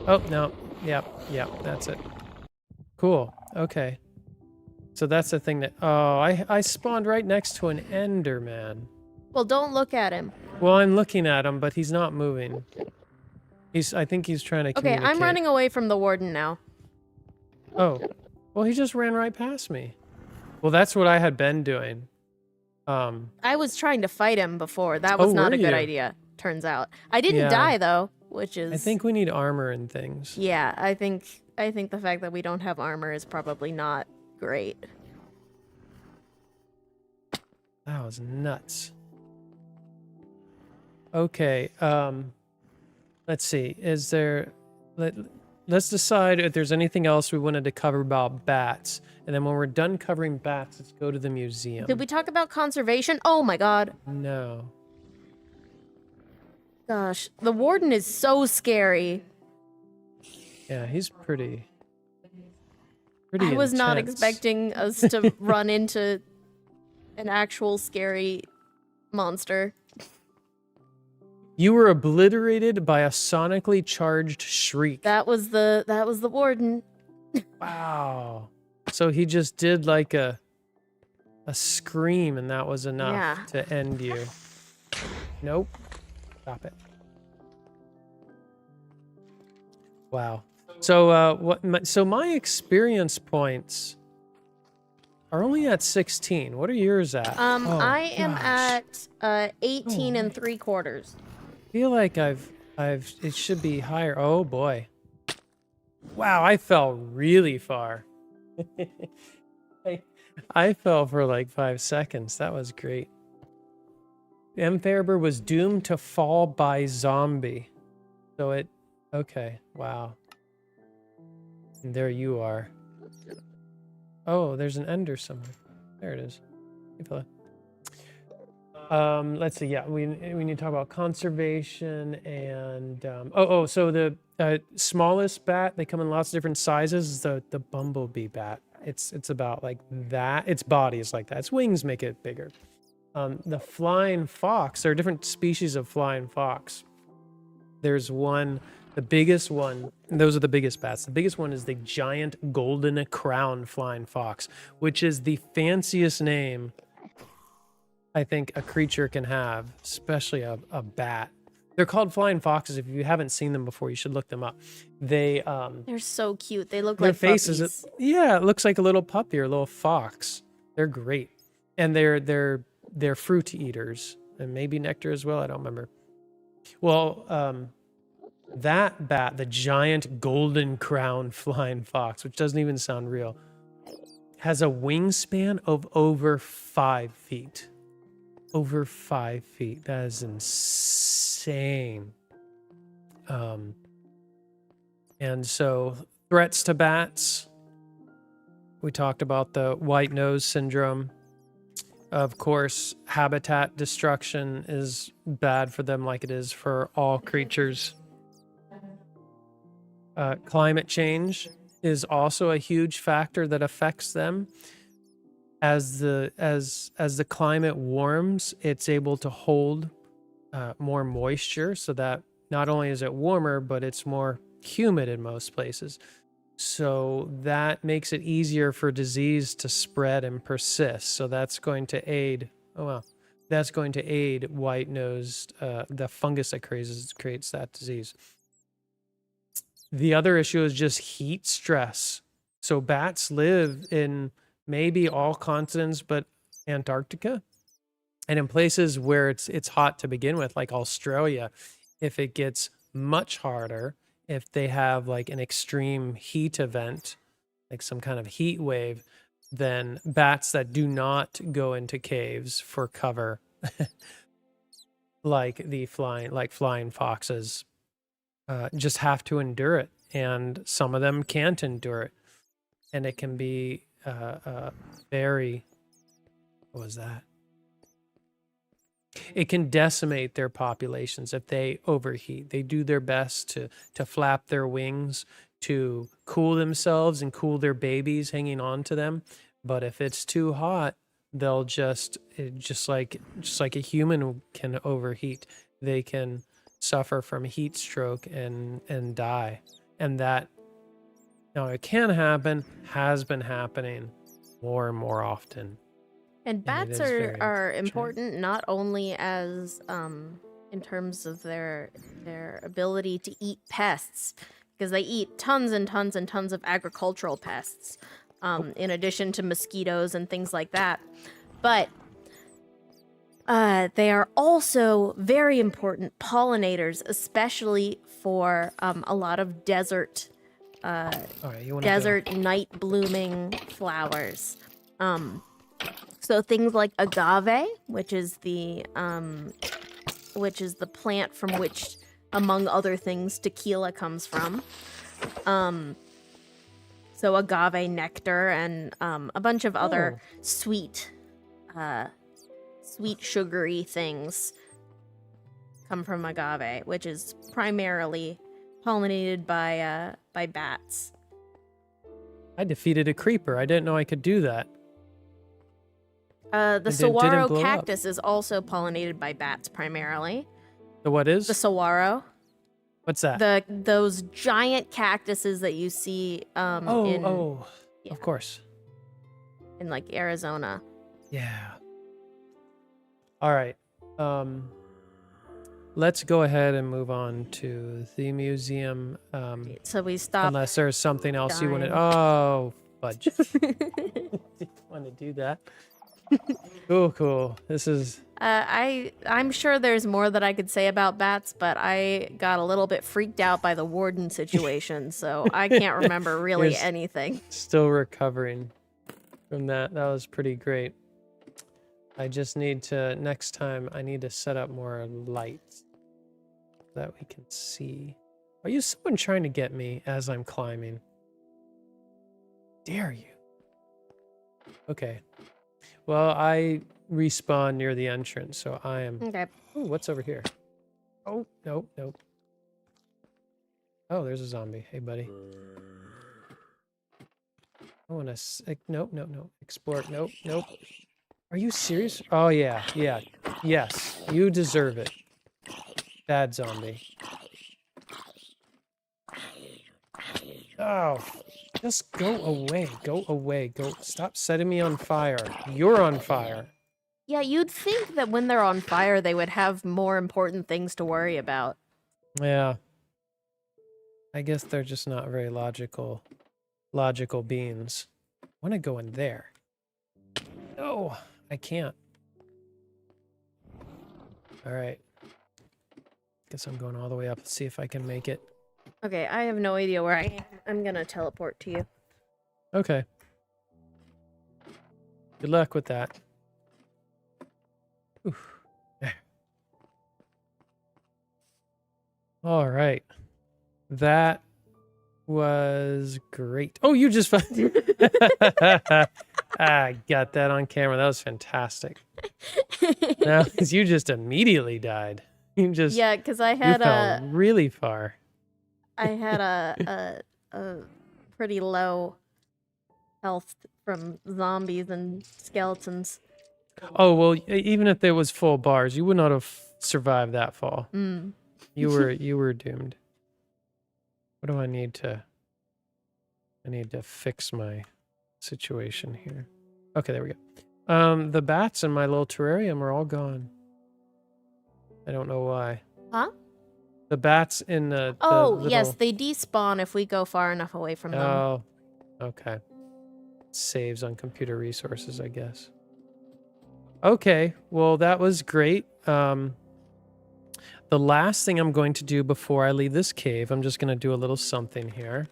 Oh, no. Yep, that's it. Cool. Okay. So that's the thing that... Oh, I spawned right next to an Enderman. Well, don't look at him. Well, I'm looking at him, but he's not moving. I think he's trying to communicate. Okay, I'm running away from the warden now. Oh. Well, he just ran right past me. Well, that's what I had been doing. I was trying to fight him before. That was not a good idea, turns out. I didn't die, though, which is... I think we need armor and things. Yeah, I think the fact that we don't have armor is probably not great. That was nuts. Okay, let's see. Is there... Let's decide if there's anything else we wanted to cover about bats. And then when we're done covering bats, let's go to the museum. Did we talk about conservation? Oh my god. No. Gosh, the warden is so scary. Yeah, he's pretty I was not intense. expecting us to run into an actual scary monster. You were obliterated by a sonically charged shriek. That was the warden. Wow. So he just did like a scream and that was enough to end you. Nope. Stop it. Wow. So so my experience points are only at 16. What are yours at? I am at 18 and 3/4. I feel like it should be higher. Oh boy. Wow, I fell really far. I fell for like 5 seconds. That was great. M. was doomed to fall by zombie. So okay, wow. And there you are. Oh, there's an ender somewhere. There it is. Hey, fella. Let's see. Yeah, we need to talk about conservation and so the smallest bat, they come in lots of different sizes, is the bumblebee bat. It's about like that. Its body is like that. Its wings make it bigger. The flying fox, there are different species of flying fox. There's one, the biggest one, and those are the biggest bats. The biggest one is the giant golden crown flying fox, which is the fanciest name I think a creature can have, especially a bat. They're called flying foxes. If you haven't seen them before, you should look them up. They're so cute. They look their like faces. puppies. Yeah, it looks like a little puppy or a little fox. They're great, and they're fruit eaters. and maybe nectar as well. I don't remember. Well, that bat, the giant golden crown flying fox, which doesn't even sound real, has a wingspan of over 5 feet. Over 5 feet. That is insane. And so threats to bats. We talked about the white nose syndrome. Of course, habitat destruction is bad for them like it is for all creatures. Climate change is also a huge factor that affects them. As the climate warms, it's able to hold more moisture, so that not only is it warmer, but it's more humid in most places. So that makes it easier for disease to spread and persist. So that's going to aid, that's going to aid white-nosed, the fungus that creates that disease. The other issue is just heat stress. So bats live in maybe all continents, but Antarctica. And in places where it's hot to begin with, like Australia, if it gets much harder, if they have like an extreme heat event, like some kind of heat wave, then bats that do not go into caves for cover, like flying foxes, just have to endure it. And some of them can't endure it. And it can be very, what was that? It can decimate their populations if they overheat. They do their best to flap their wings to cool themselves and cool their babies hanging on to them. But if it's too hot, they'll just like a human can overheat, they can suffer from heat stroke and die. And that, now it can happen, has been happening more and more often. And bats are important not only as in terms of their ability to eat pests, because they eat tons and tons and tons of agricultural pests, in addition to mosquitoes and things like that. But they are also very important pollinators, especially for a lot of desert night blooming flowers. So things like agave, which is the plant from which, among other things, tequila comes from. So agave nectar and a bunch of other sweet sugary things come from agave, which is primarily pollinated by bats. I defeated a creeper. I didn't know I could do that. The saguaro cactus is also pollinated by bats primarily. The what is? The saguaro. What's that? Those giant cactuses that you see of course. In like Arizona. Yeah. All right. Let's go ahead and move on to the museum. So we stop. Unless there's something else you wanted. Oh, fudge. Didn't want to do that. Cool. This is. I'm sure there's more that I could say about bats, but I got a little bit freaked out by the warden situation, so I can't remember really anything. Still recovering from that. That was pretty great. I just need to, next time, I need to set up more lights so that we can see. Are you someone trying to get me as I'm climbing? Dare you? Okay. Well, I respawn near the entrance, so I am... Okay. Oh, what's over here? Oh, nope. Oh, there's a zombie. Hey, buddy. I want to... Nope. Explore. Nope. Are you serious? Oh, yeah. Yes, you deserve it. Bad zombie. Oh, just go away. Go. Stop setting me on fire. You're on fire. Yeah, you'd think that when they're on fire, they would have more important things to worry about. Yeah. I guess they're just not very logical beings. I want to go in there. No, I can't. All right. Guess I'm going all the way up. Let's see if I can make it. Okay, I have no idea where I am. I'm gonna teleport to you. Okay. Good luck with that. Oof. There. All right. That was great. Oh, you just I got that on camera. That was fantastic. No, 'cause you just immediately died. You just Yeah, because I you had fell really far. a pretty low health from zombies and skeletons. Oh well, even if there was full bars, you would not have survived that fall. Mm. You were doomed. What do I need to? I need to fix my situation here. Okay, there we go. The bats in my little terrarium are all gone. I don't know why. Huh? The bats in the Oh, little... yes, they despawn if we go far enough away from them. Oh, okay. Saves on computer resources, I guess. Okay, well, that was great. The last thing I'm going to do before I leave this cave, I'm just going to do a little something here.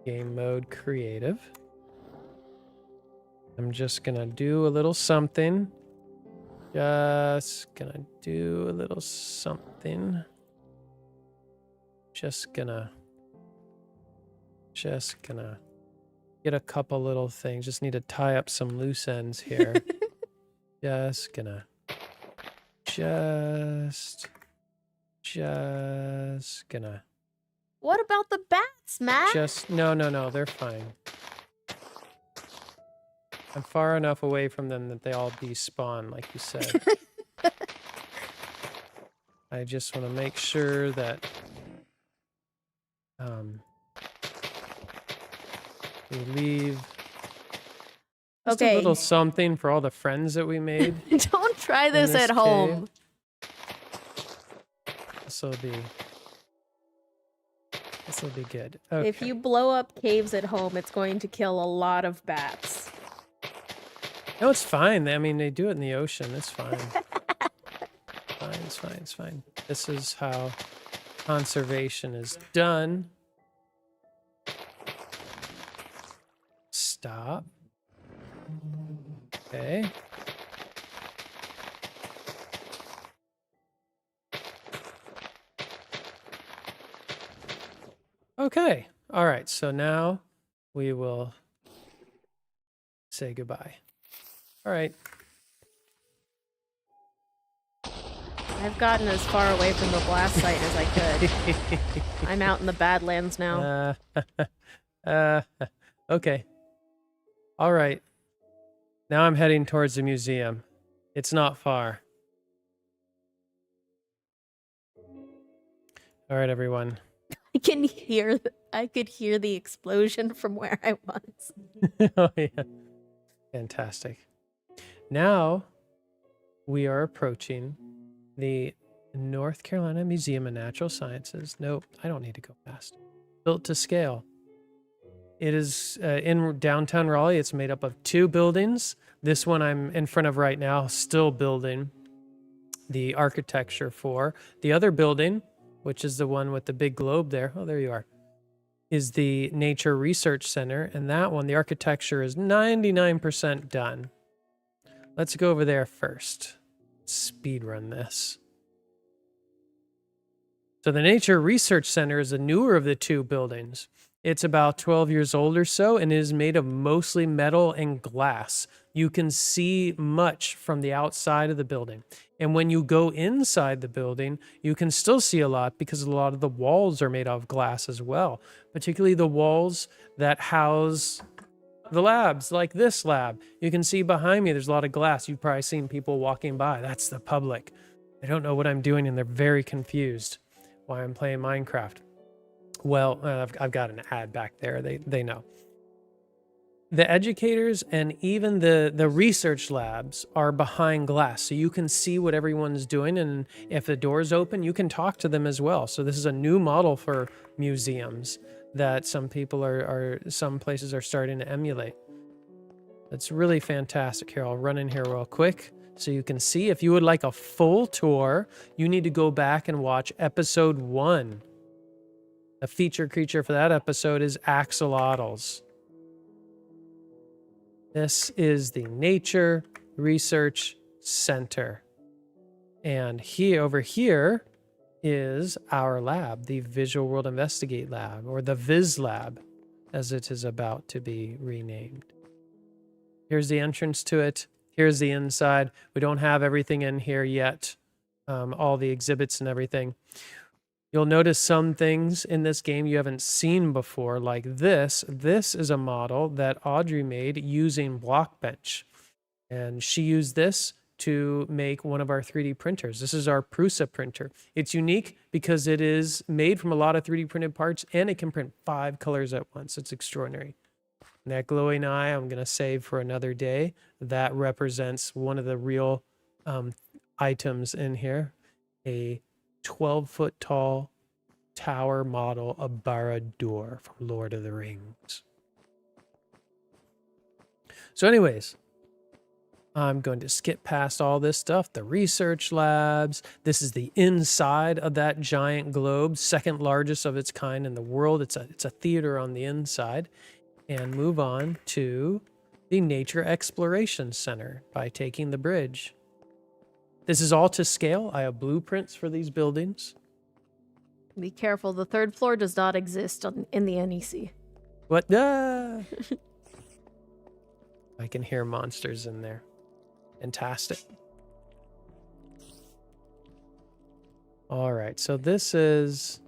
Game mode creative. I'm just going to do a little something. Just going to do a little something. Just gonna get a couple little things. Just need to tie up some loose ends here. Just gonna What about the bats, Matt? no, they're fine. I'm far enough away from them that they all despawn, like you said. I just want to make sure that we leave just a little something for all the friends that we made. Don't try this at home. This will be good. Okay. If you blow up caves at home, it's going to kill a lot of bats. No, it's fine. I mean, they do it in the ocean. It's fine. It's fine. This is how conservation is done. Stop. Okay. Okay. All right. So now we will say goodbye. All right. I've gotten as far away from the blast site as I could. I'm out in the Badlands now. Okay. All right. Now I'm heading towards the museum. It's not far. All right, everyone. I could hear the explosion from where I was. Oh, yeah. Fantastic. Now we are approaching the North Carolina Museum of Natural Sciences. Nope, I don't need to go fast. Built to scale. It is in downtown Raleigh. It's made up of 2 buildings. This one I'm in front of right now, still building the architecture for. The other building, which is the one with the big globe there. Oh, there you are. Is the Nature Research Center. And that one, the architecture is 99% done. Let's go over there first. Speed run this. So the Nature Research Center is the newer of the 2 buildings. It's about 12 years old or so and is made of mostly metal and glass. You can see much from the outside of the building. And when you go inside the building, you can still see a lot because a lot of the walls are made of glass as well, particularly the walls that house the labs, like this lab. You can see behind me, there's a lot of glass. You've probably seen people walking by. That's the public. They don't know what I'm doing and they're very confused why I'm playing Minecraft. Well, I've got an ad back there. They know. The educators and even the research labs are behind glass, so you can see what everyone's doing, and if the door's open, you can talk to them as well. So this is a new model for museums that some places are starting to emulate. It's really fantastic. Here, I'll run in here real quick So you can see if you would like a full tour, you need to go back and watch episode 1. The feature creature for that episode is axolotls. This is the Nature Research Center. And over here is our lab, the Visual World Investigate Lab, or the Viz Lab, as it is about to be renamed. Here's the entrance to it. Here's the inside. We don't have everything in here yet, all the exhibits and everything. You'll notice some things in this game you haven't seen before, like this. This is a model that Audrey made using Blockbench. And she used this to make one of our 3D printers. This is our Prusa printer. It's unique because it is made from a lot of 3D printed parts, and it can print 5 colors at once. It's extraordinary. And that glowing eye, I'm going to save for another day. That represents one of the real items in here. A 12-foot tall tower model of Barad-dûr from Lord of the Rings. So anyways, I'm going to skip past all this stuff. The research labs. This is the inside of that giant globe, second largest of its kind in the world. It's a theater on the inside. And move on to the Nature Exploration Center by taking the bridge. This is all to scale. I have blueprints for these buildings. Be careful, the 3rd floor does not exist in the NEC. What? Ah! I can hear monsters in there. Fantastic. All right, so this is...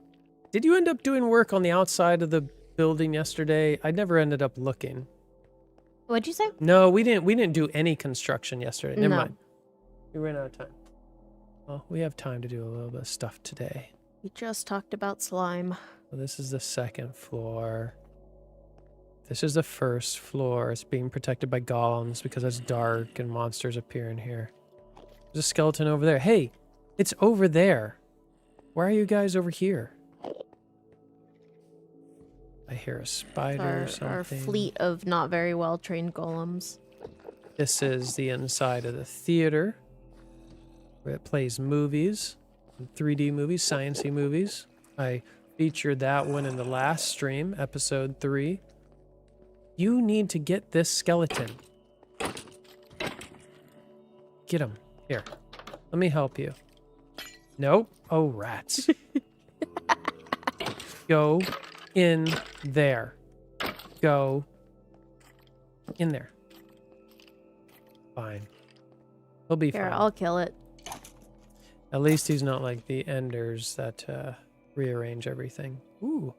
Did you end up doing work on the outside of the building yesterday? I never ended up looking. What'd you say? No, we didn't do any construction yesterday. Never No. mind. We ran out of time. Well, we have time to do a little bit of stuff today. We just talked about slime. So this is the 2nd floor. This is the 1st floor. It's being protected by golems because it's dark and monsters appear in here. There's a skeleton over there. Hey, it's over there. Why are you guys over here? I hear a spider or something. Our fleet of not very well trained golems. This is the inside of the theater where it plays movies, 3D movies, science-y movies. I featured that one in the last stream, episode 3. You need to get this skeleton. Get him. Here. Let me help you. Nope. Oh, rats. Go in there. Go in there. Fine. He'll be Here, fine. I'll kill it. At least he's not like the enders that rearrange everything. Ooh.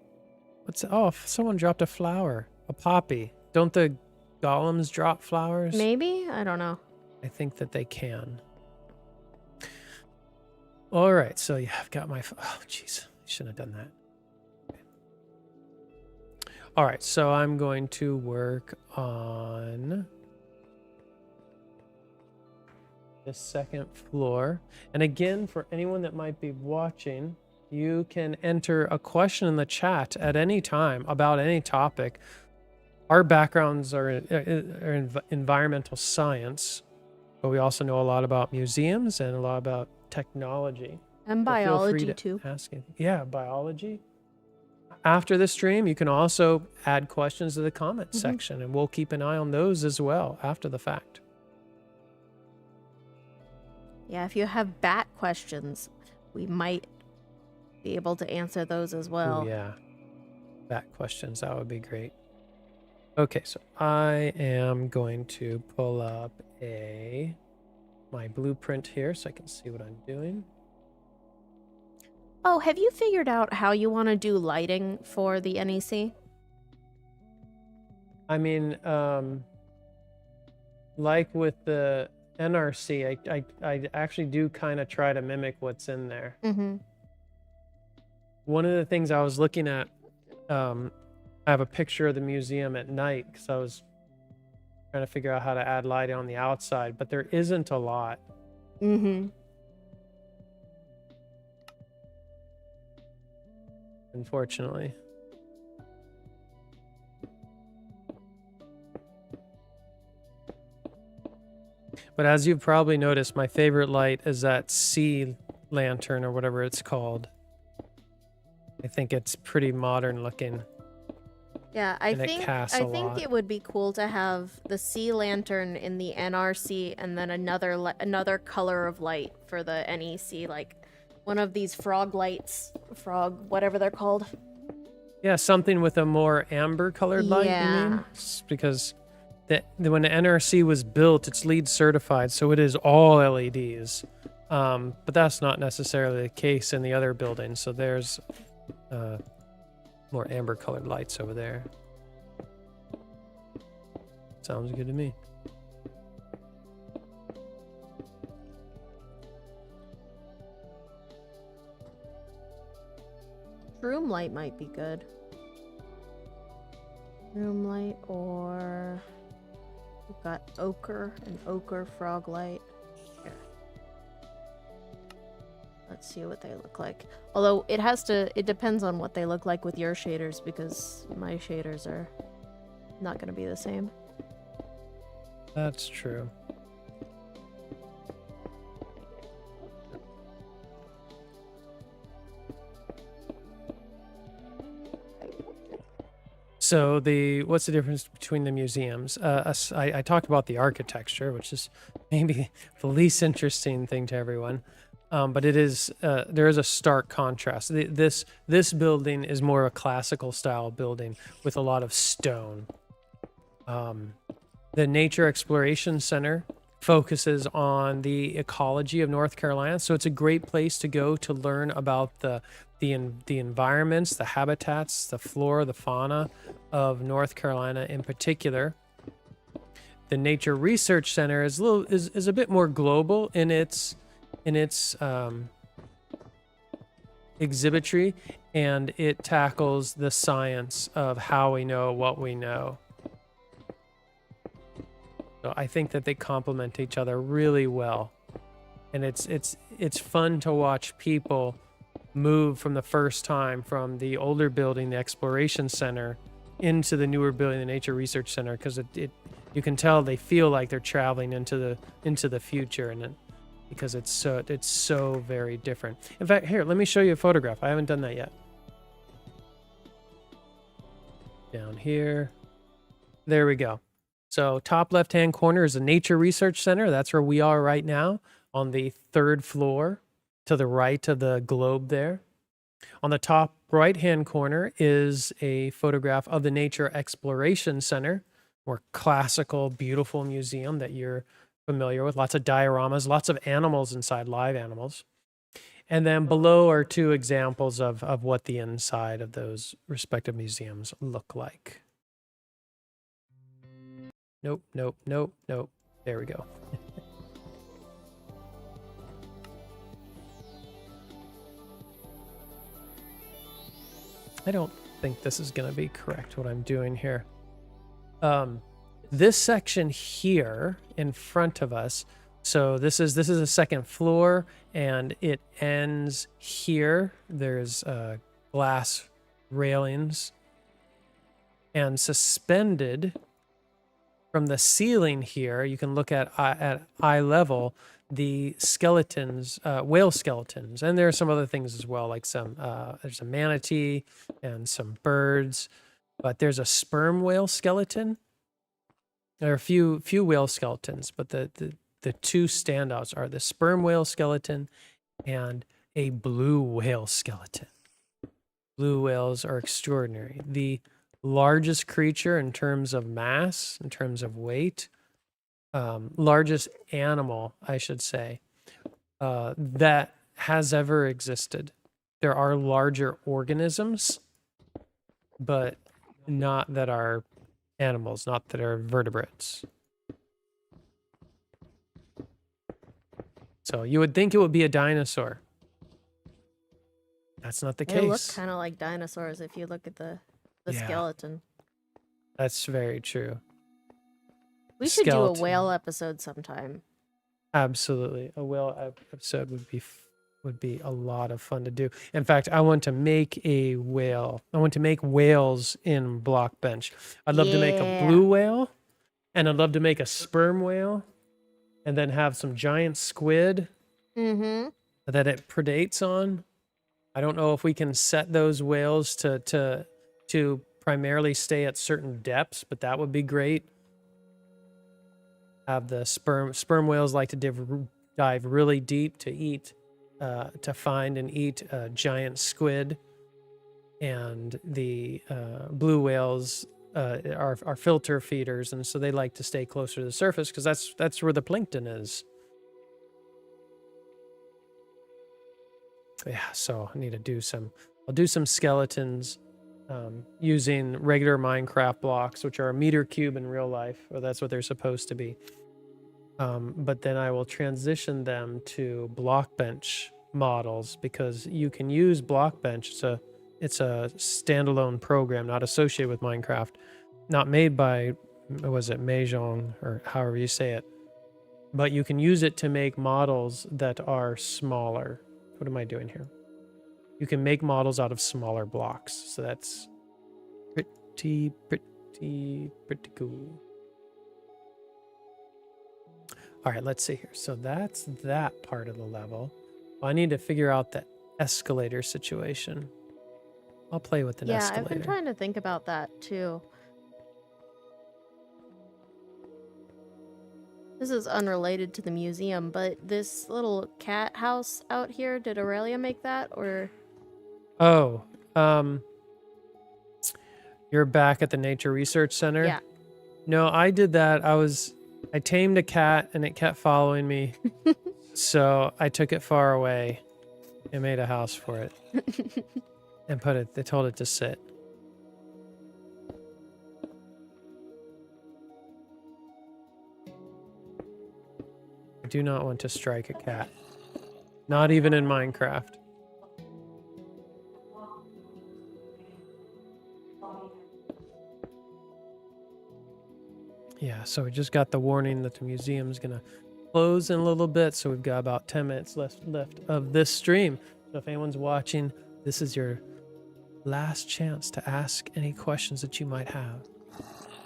What's... Oh, someone dropped a flower. A poppy. Don't the golems drop flowers? Maybe? I don't know. I think that they can. All right, so yeah, I've got my... Oh, jeez. Shouldn't have done that. All right, so I'm going to work on the 2nd floor. And again, for anyone that might be watching, you can enter a question in the chat at any time about any topic. Our backgrounds are in environmental science, but we also know a lot about museums and a lot about technology. And So feel free biology, to too. ask it. Yeah, biology. After the stream, you can also add questions to the comment section, and we'll keep an eye on those as well after the fact. Yeah, if you have bat questions, we might be able to answer those as well. Ooh, yeah. Back questions, that would be great. Okay, so I am going to pull up my blueprint here so I can see what I'm doing. Oh, have you figured out how you want to do lighting for the NEC? I mean, like with the NRC, I actually do kind of try to mimic what's in there. Mm-hmm. One of the things I was looking at, I have a picture of the museum at night because I was trying to figure out how to add lighting on the outside, but there isn't a lot. Mm-hmm. Unfortunately. But as you've probably noticed, my favorite light is that sea lantern or whatever it's called. I think it's pretty modern looking. Yeah, And it casts a think lot. it would be cool to have the sea lantern in the NRC and then another color of light for the NEC, like one of these frog lights, whatever they're called. Yeah, something with a more amber colored light, you mean? Yeah. Because when the NRC was built, it's LEED certified, so it is all LEDs. But that's not necessarily the case in the other buildings. So there's more amber colored lights over there. Sounds good to me. Room light might be good. Room light, or we've got an ochre frog light. Here. Let's see what they look like. Although it depends on what they look like with your shaders, because my shaders are not going to be the same. That's true. So what's the difference between the museums? I talked about the architecture, which is maybe the least interesting thing to everyone, but it is there is a stark contrast. This building is more a classical style building with a lot of stone. The Nature Exploration Center focuses on the ecology of North Carolina, so it's a great place to go to learn about the environments, the habitats, the flora, the fauna of North Carolina in particular. The Nature Research Center is a bit more global in its exhibitry, and it tackles the science of how we know what we know. So I think that they complement each other really well, and it's fun to watch people move from the first time from the older building, the Exploration Center, into the newer building, the Nature Research Center, because you can tell they feel like they're traveling into the future, and because it's so very different. In fact, here, let me show you a photograph. I haven't done that yet. Down here, there we go. So top left-hand corner is the Nature Research Center. That's where we are right now, on the 3rd floor to the right of the globe there. On the top right-hand corner is a photograph of the Nature Exploration Center, more classical, beautiful museum that you're familiar with. Lots of dioramas, lots of animals inside, live animals. And then below are 2 examples of what the inside of those respective museums look like. Nope, nope, nope, nope. There we go. I don't think this is going to be correct what I'm doing here. This section here in front of us, so this is a 2nd floor, and it ends here. There's glass railings, and suspended from the ceiling here, you can look at eye level the skeletons, whale skeletons, and there are some other things as well, like there's a manatee and some birds, but there's a sperm whale skeleton. There are a few whale skeletons, but the 2 standouts are the sperm whale skeleton and a blue whale skeleton. Blue whales are extraordinary. The largest creature in terms of mass, in terms of weight, largest animal, I should say, that has ever existed. There are larger organisms, but not that are animals, not that are vertebrates. So you would think it would be a dinosaur. That's not the case. They look kind of like dinosaurs if you look at the skeleton. That's very true. We should do a whale episode sometime. Absolutely. A whale episode would be a lot of fun to do. In fact, I want to make a whale. I want to make whales in Block Bench. I'd love to make a blue whale, and I'd love to make a sperm whale, and then have some giant squid Mm-hmm. that it predates on. I don't know if we can set those whales to primarily stay at certain depths, but that would be great. Have the sperm whales like to dive really deep to find and eat a giant squid, and the blue whales are filter feeders, and so they like to stay closer to the surface because that's where the plankton is. Yeah, so I need to do some. I'll do some skeletons using regular Minecraft blocks, which are a meter cube in real life, or that's what they're supposed to be. But then I will transition them to Blockbench models because you can use Blockbench. It's a standalone program, not associated with Minecraft, not made by, was it Mahjong or however you say it, but you can use it to make models that are smaller. What am I doing here? You can make models out of smaller blocks. So that's pretty cool. All right, let's see here. So that's that part of the level. I need to figure out the escalator situation. I'll play with an escalator. I've been trying to think about that too. This is unrelated to the museum, but this little cat house out here, did Aurelia make that, or? Oh, you're back at the Nature Research Center? Yeah. No, I did that. I tamed a cat and it kept following me. So I took it far away and made a house for it. And they told it to sit. I do not want to strike a cat. Not even in Minecraft. Yeah, so we just got the warning that the museum's gonna close in a little bit, so we've got about 10 minutes left of this stream. So if anyone's watching, this is your last chance to ask any questions that you might have.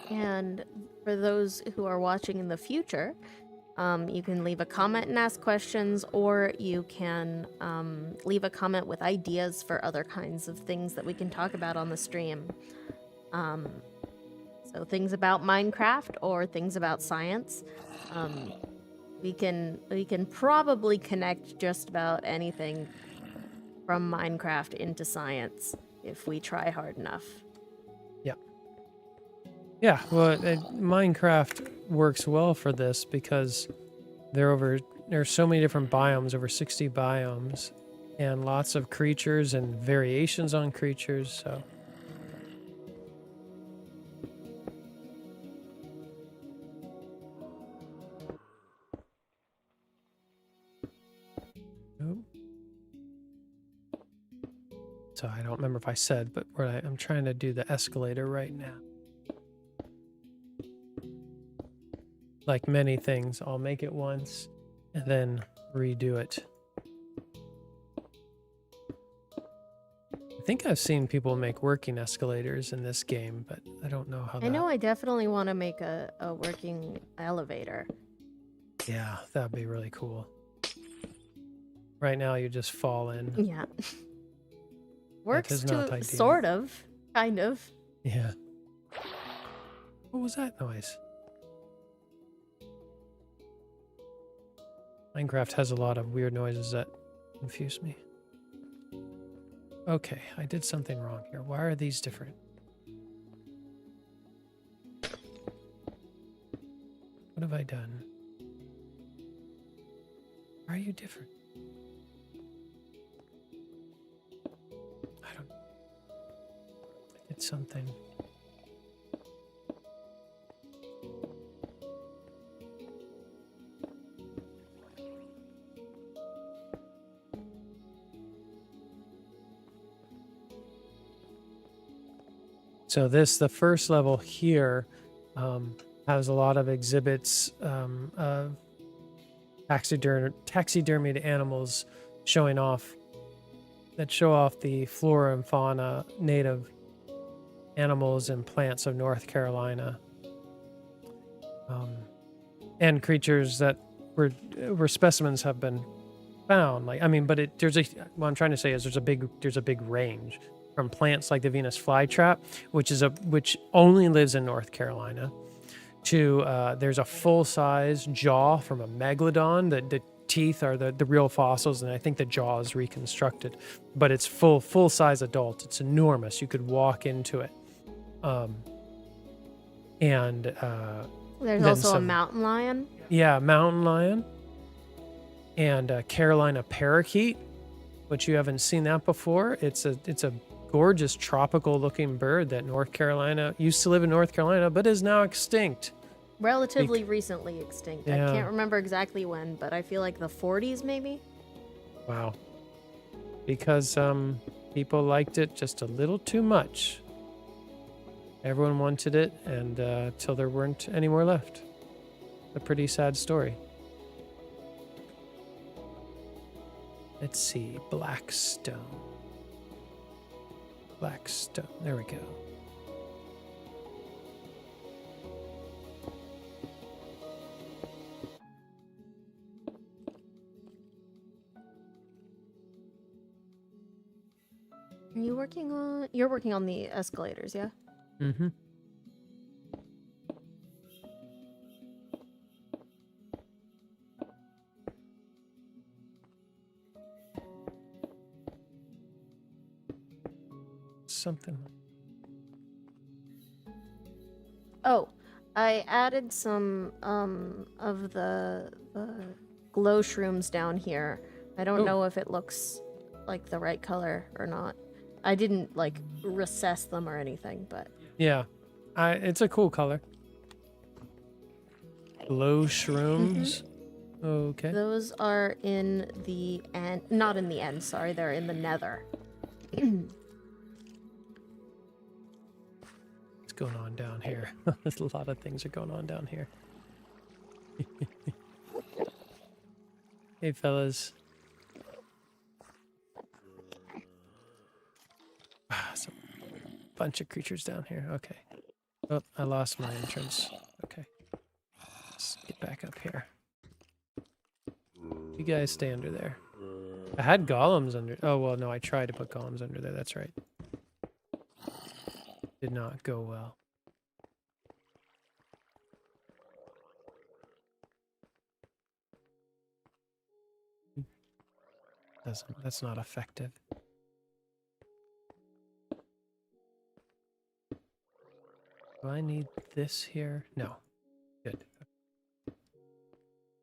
And for those who are watching in the future, you can leave a comment and ask questions, or you can leave a comment with ideas for other kinds of things that we can talk about on the stream. So things about Minecraft or things about science. We can probably connect just about anything from Minecraft into science if we try hard enough. Yeah, well, Minecraft works well for this because there's so many different biomes, over 60 biomes, and lots of creatures and variations on creatures, so. Nope. So I don't remember if I said, but I'm trying to do the escalator right now. Like many things, I'll make it once and then redo it. I think I've seen people make working escalators in this game, but I don't know how I know I definitely want to make a working elevator. Yeah, that'd be really cool. Right now you just fall in. Yeah. Works is not to ideal. sort of, kind of. Yeah. What was that noise? Minecraft has a lot of weird noises that confuse me. Okay, I did something wrong here. Why are these different? What have I done? Why are you different? I don't know. I did something. So the first level here has a lot of exhibits of taxidermied animals showing off, that show off the flora and fauna, native animals and plants of North Carolina. And creatures that where specimens have been found. Like, I mean, but what I'm trying to say is there's a big range from plants like the Venus flytrap, which only lives in North Carolina, to there's a full-size jaw from a megalodon. The teeth are the real fossils, and I think the jaw is reconstructed, but it's full-size adult. It's enormous. You could walk into it. And There's then also a mountain lion. yeah, mountain lion, and a Carolina parakeet, which you haven't seen that before. It's a gorgeous tropical looking bird that North Carolina used to live in North Carolina, but is now extinct. Relatively recently extinct. Yeah. I can't remember exactly when, but I feel like the 40s maybe. Wow. Because people liked it just a little too much. Everyone wanted it, and till there weren't any more left. A pretty sad story. Let's see, Blackstone. Blackstone, there we go. You're working on the escalators, yeah? Mm-hmm. Something. Oh, I added some of the glow shrooms down here. I don't know if it looks like the right color or not. I didn't like recess them or anything, but Yeah, it's a cool color. Glow shrooms. Okay. those are in the end. Not in the end. Sorry, they're in the nether. What's going on down here? There's a lot of things are going on down here. Hey, fellas. Some bunch of creatures down here. Okay. Oh, I lost my entrance. Okay. Let's get back up here. You guys stay under there. I had golems under. Oh, well, no, I tried to put golems under there. That's right. Did not go well. That's not effective. Do I need this here? No. Good.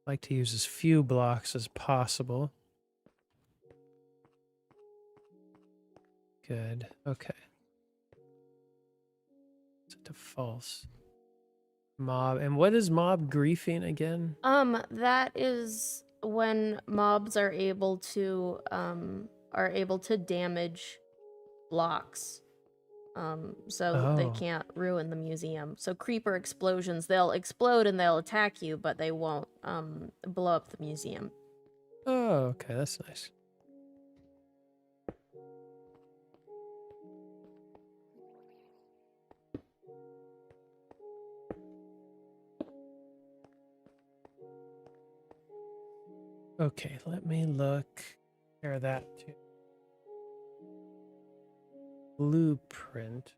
Like to use as few blocks as possible. Good. Okay. Set to false. Mob. And what is mob griefing again? That is when mobs are able to damage blocks. So they can't ruin the museum. So creeper explosions, they'll explode and they'll attack you, but they won't blow up the museum. Oh, okay, that's nice. Okay, let me look. Compare that to blueprint.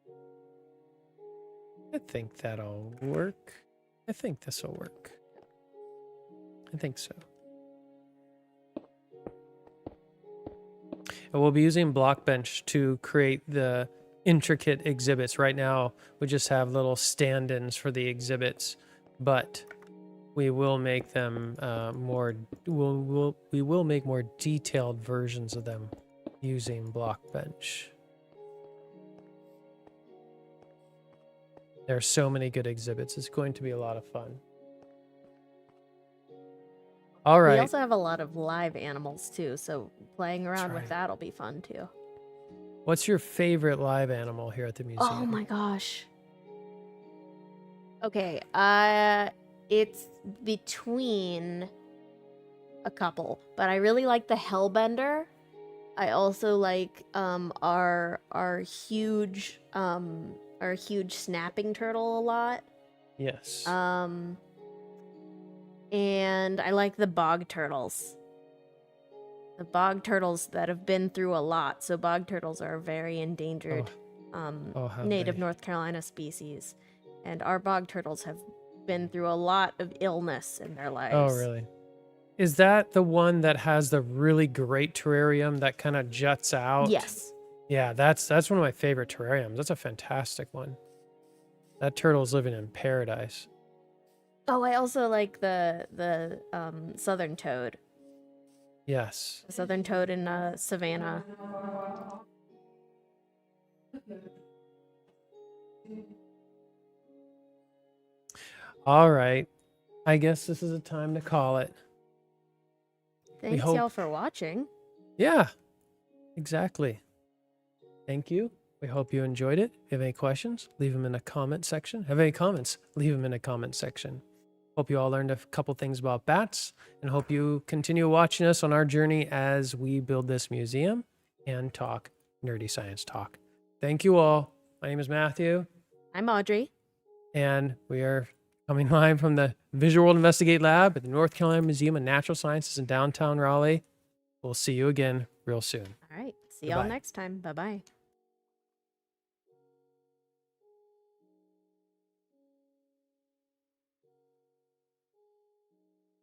I think that'll work. I think this will work. I think so. And we'll be using Blockbench to create the intricate exhibits. Right now, we just have little stand-ins for the exhibits, but we will make them we will make more detailed versions of them using Blockbench. There are so many good exhibits. It's going to be a lot of fun. All right. We also have a lot of live animals too, so playing around with right. that'll be fun too. What's your favorite live animal here at the museum? Oh my gosh. Okay, it's between a couple, but I really like the hellbender. I also like our huge snapping turtle a lot. Yes. And I like the bog turtles. The bog turtles that have been through a lot. So bog turtles are a very endangered have native they? North Carolina species. And our bog turtles have been through a lot of illness in their lives. Oh, really? Is that the one that has the really great terrarium that kind of juts out? Yes. Yeah, that's one of my favorite terrariums. That's a fantastic one. That turtle's living in paradise. Oh, I also like the southern toad. Yes. The southern toad in Savannah. All right. I guess this is a time to call it. Thanks hope- y'all for watching. Yeah, exactly. Thank you. We hope you enjoyed it. If you have any questions, leave them in the comment section. Have any comments, leave them in the comment section. Hope you all learned a couple things about bats, and hope you continue watching us on our journey as we build this museum and talk nerdy science talk. Thank you all. My name is Matthew, I'm Audrey. and we are coming live from the Visual World Investigate Lab at the North Carolina Museum of Natural Sciences in downtown Raleigh. We'll see you again real soon. All right. See y'all Goodbye. next time. Bye-bye.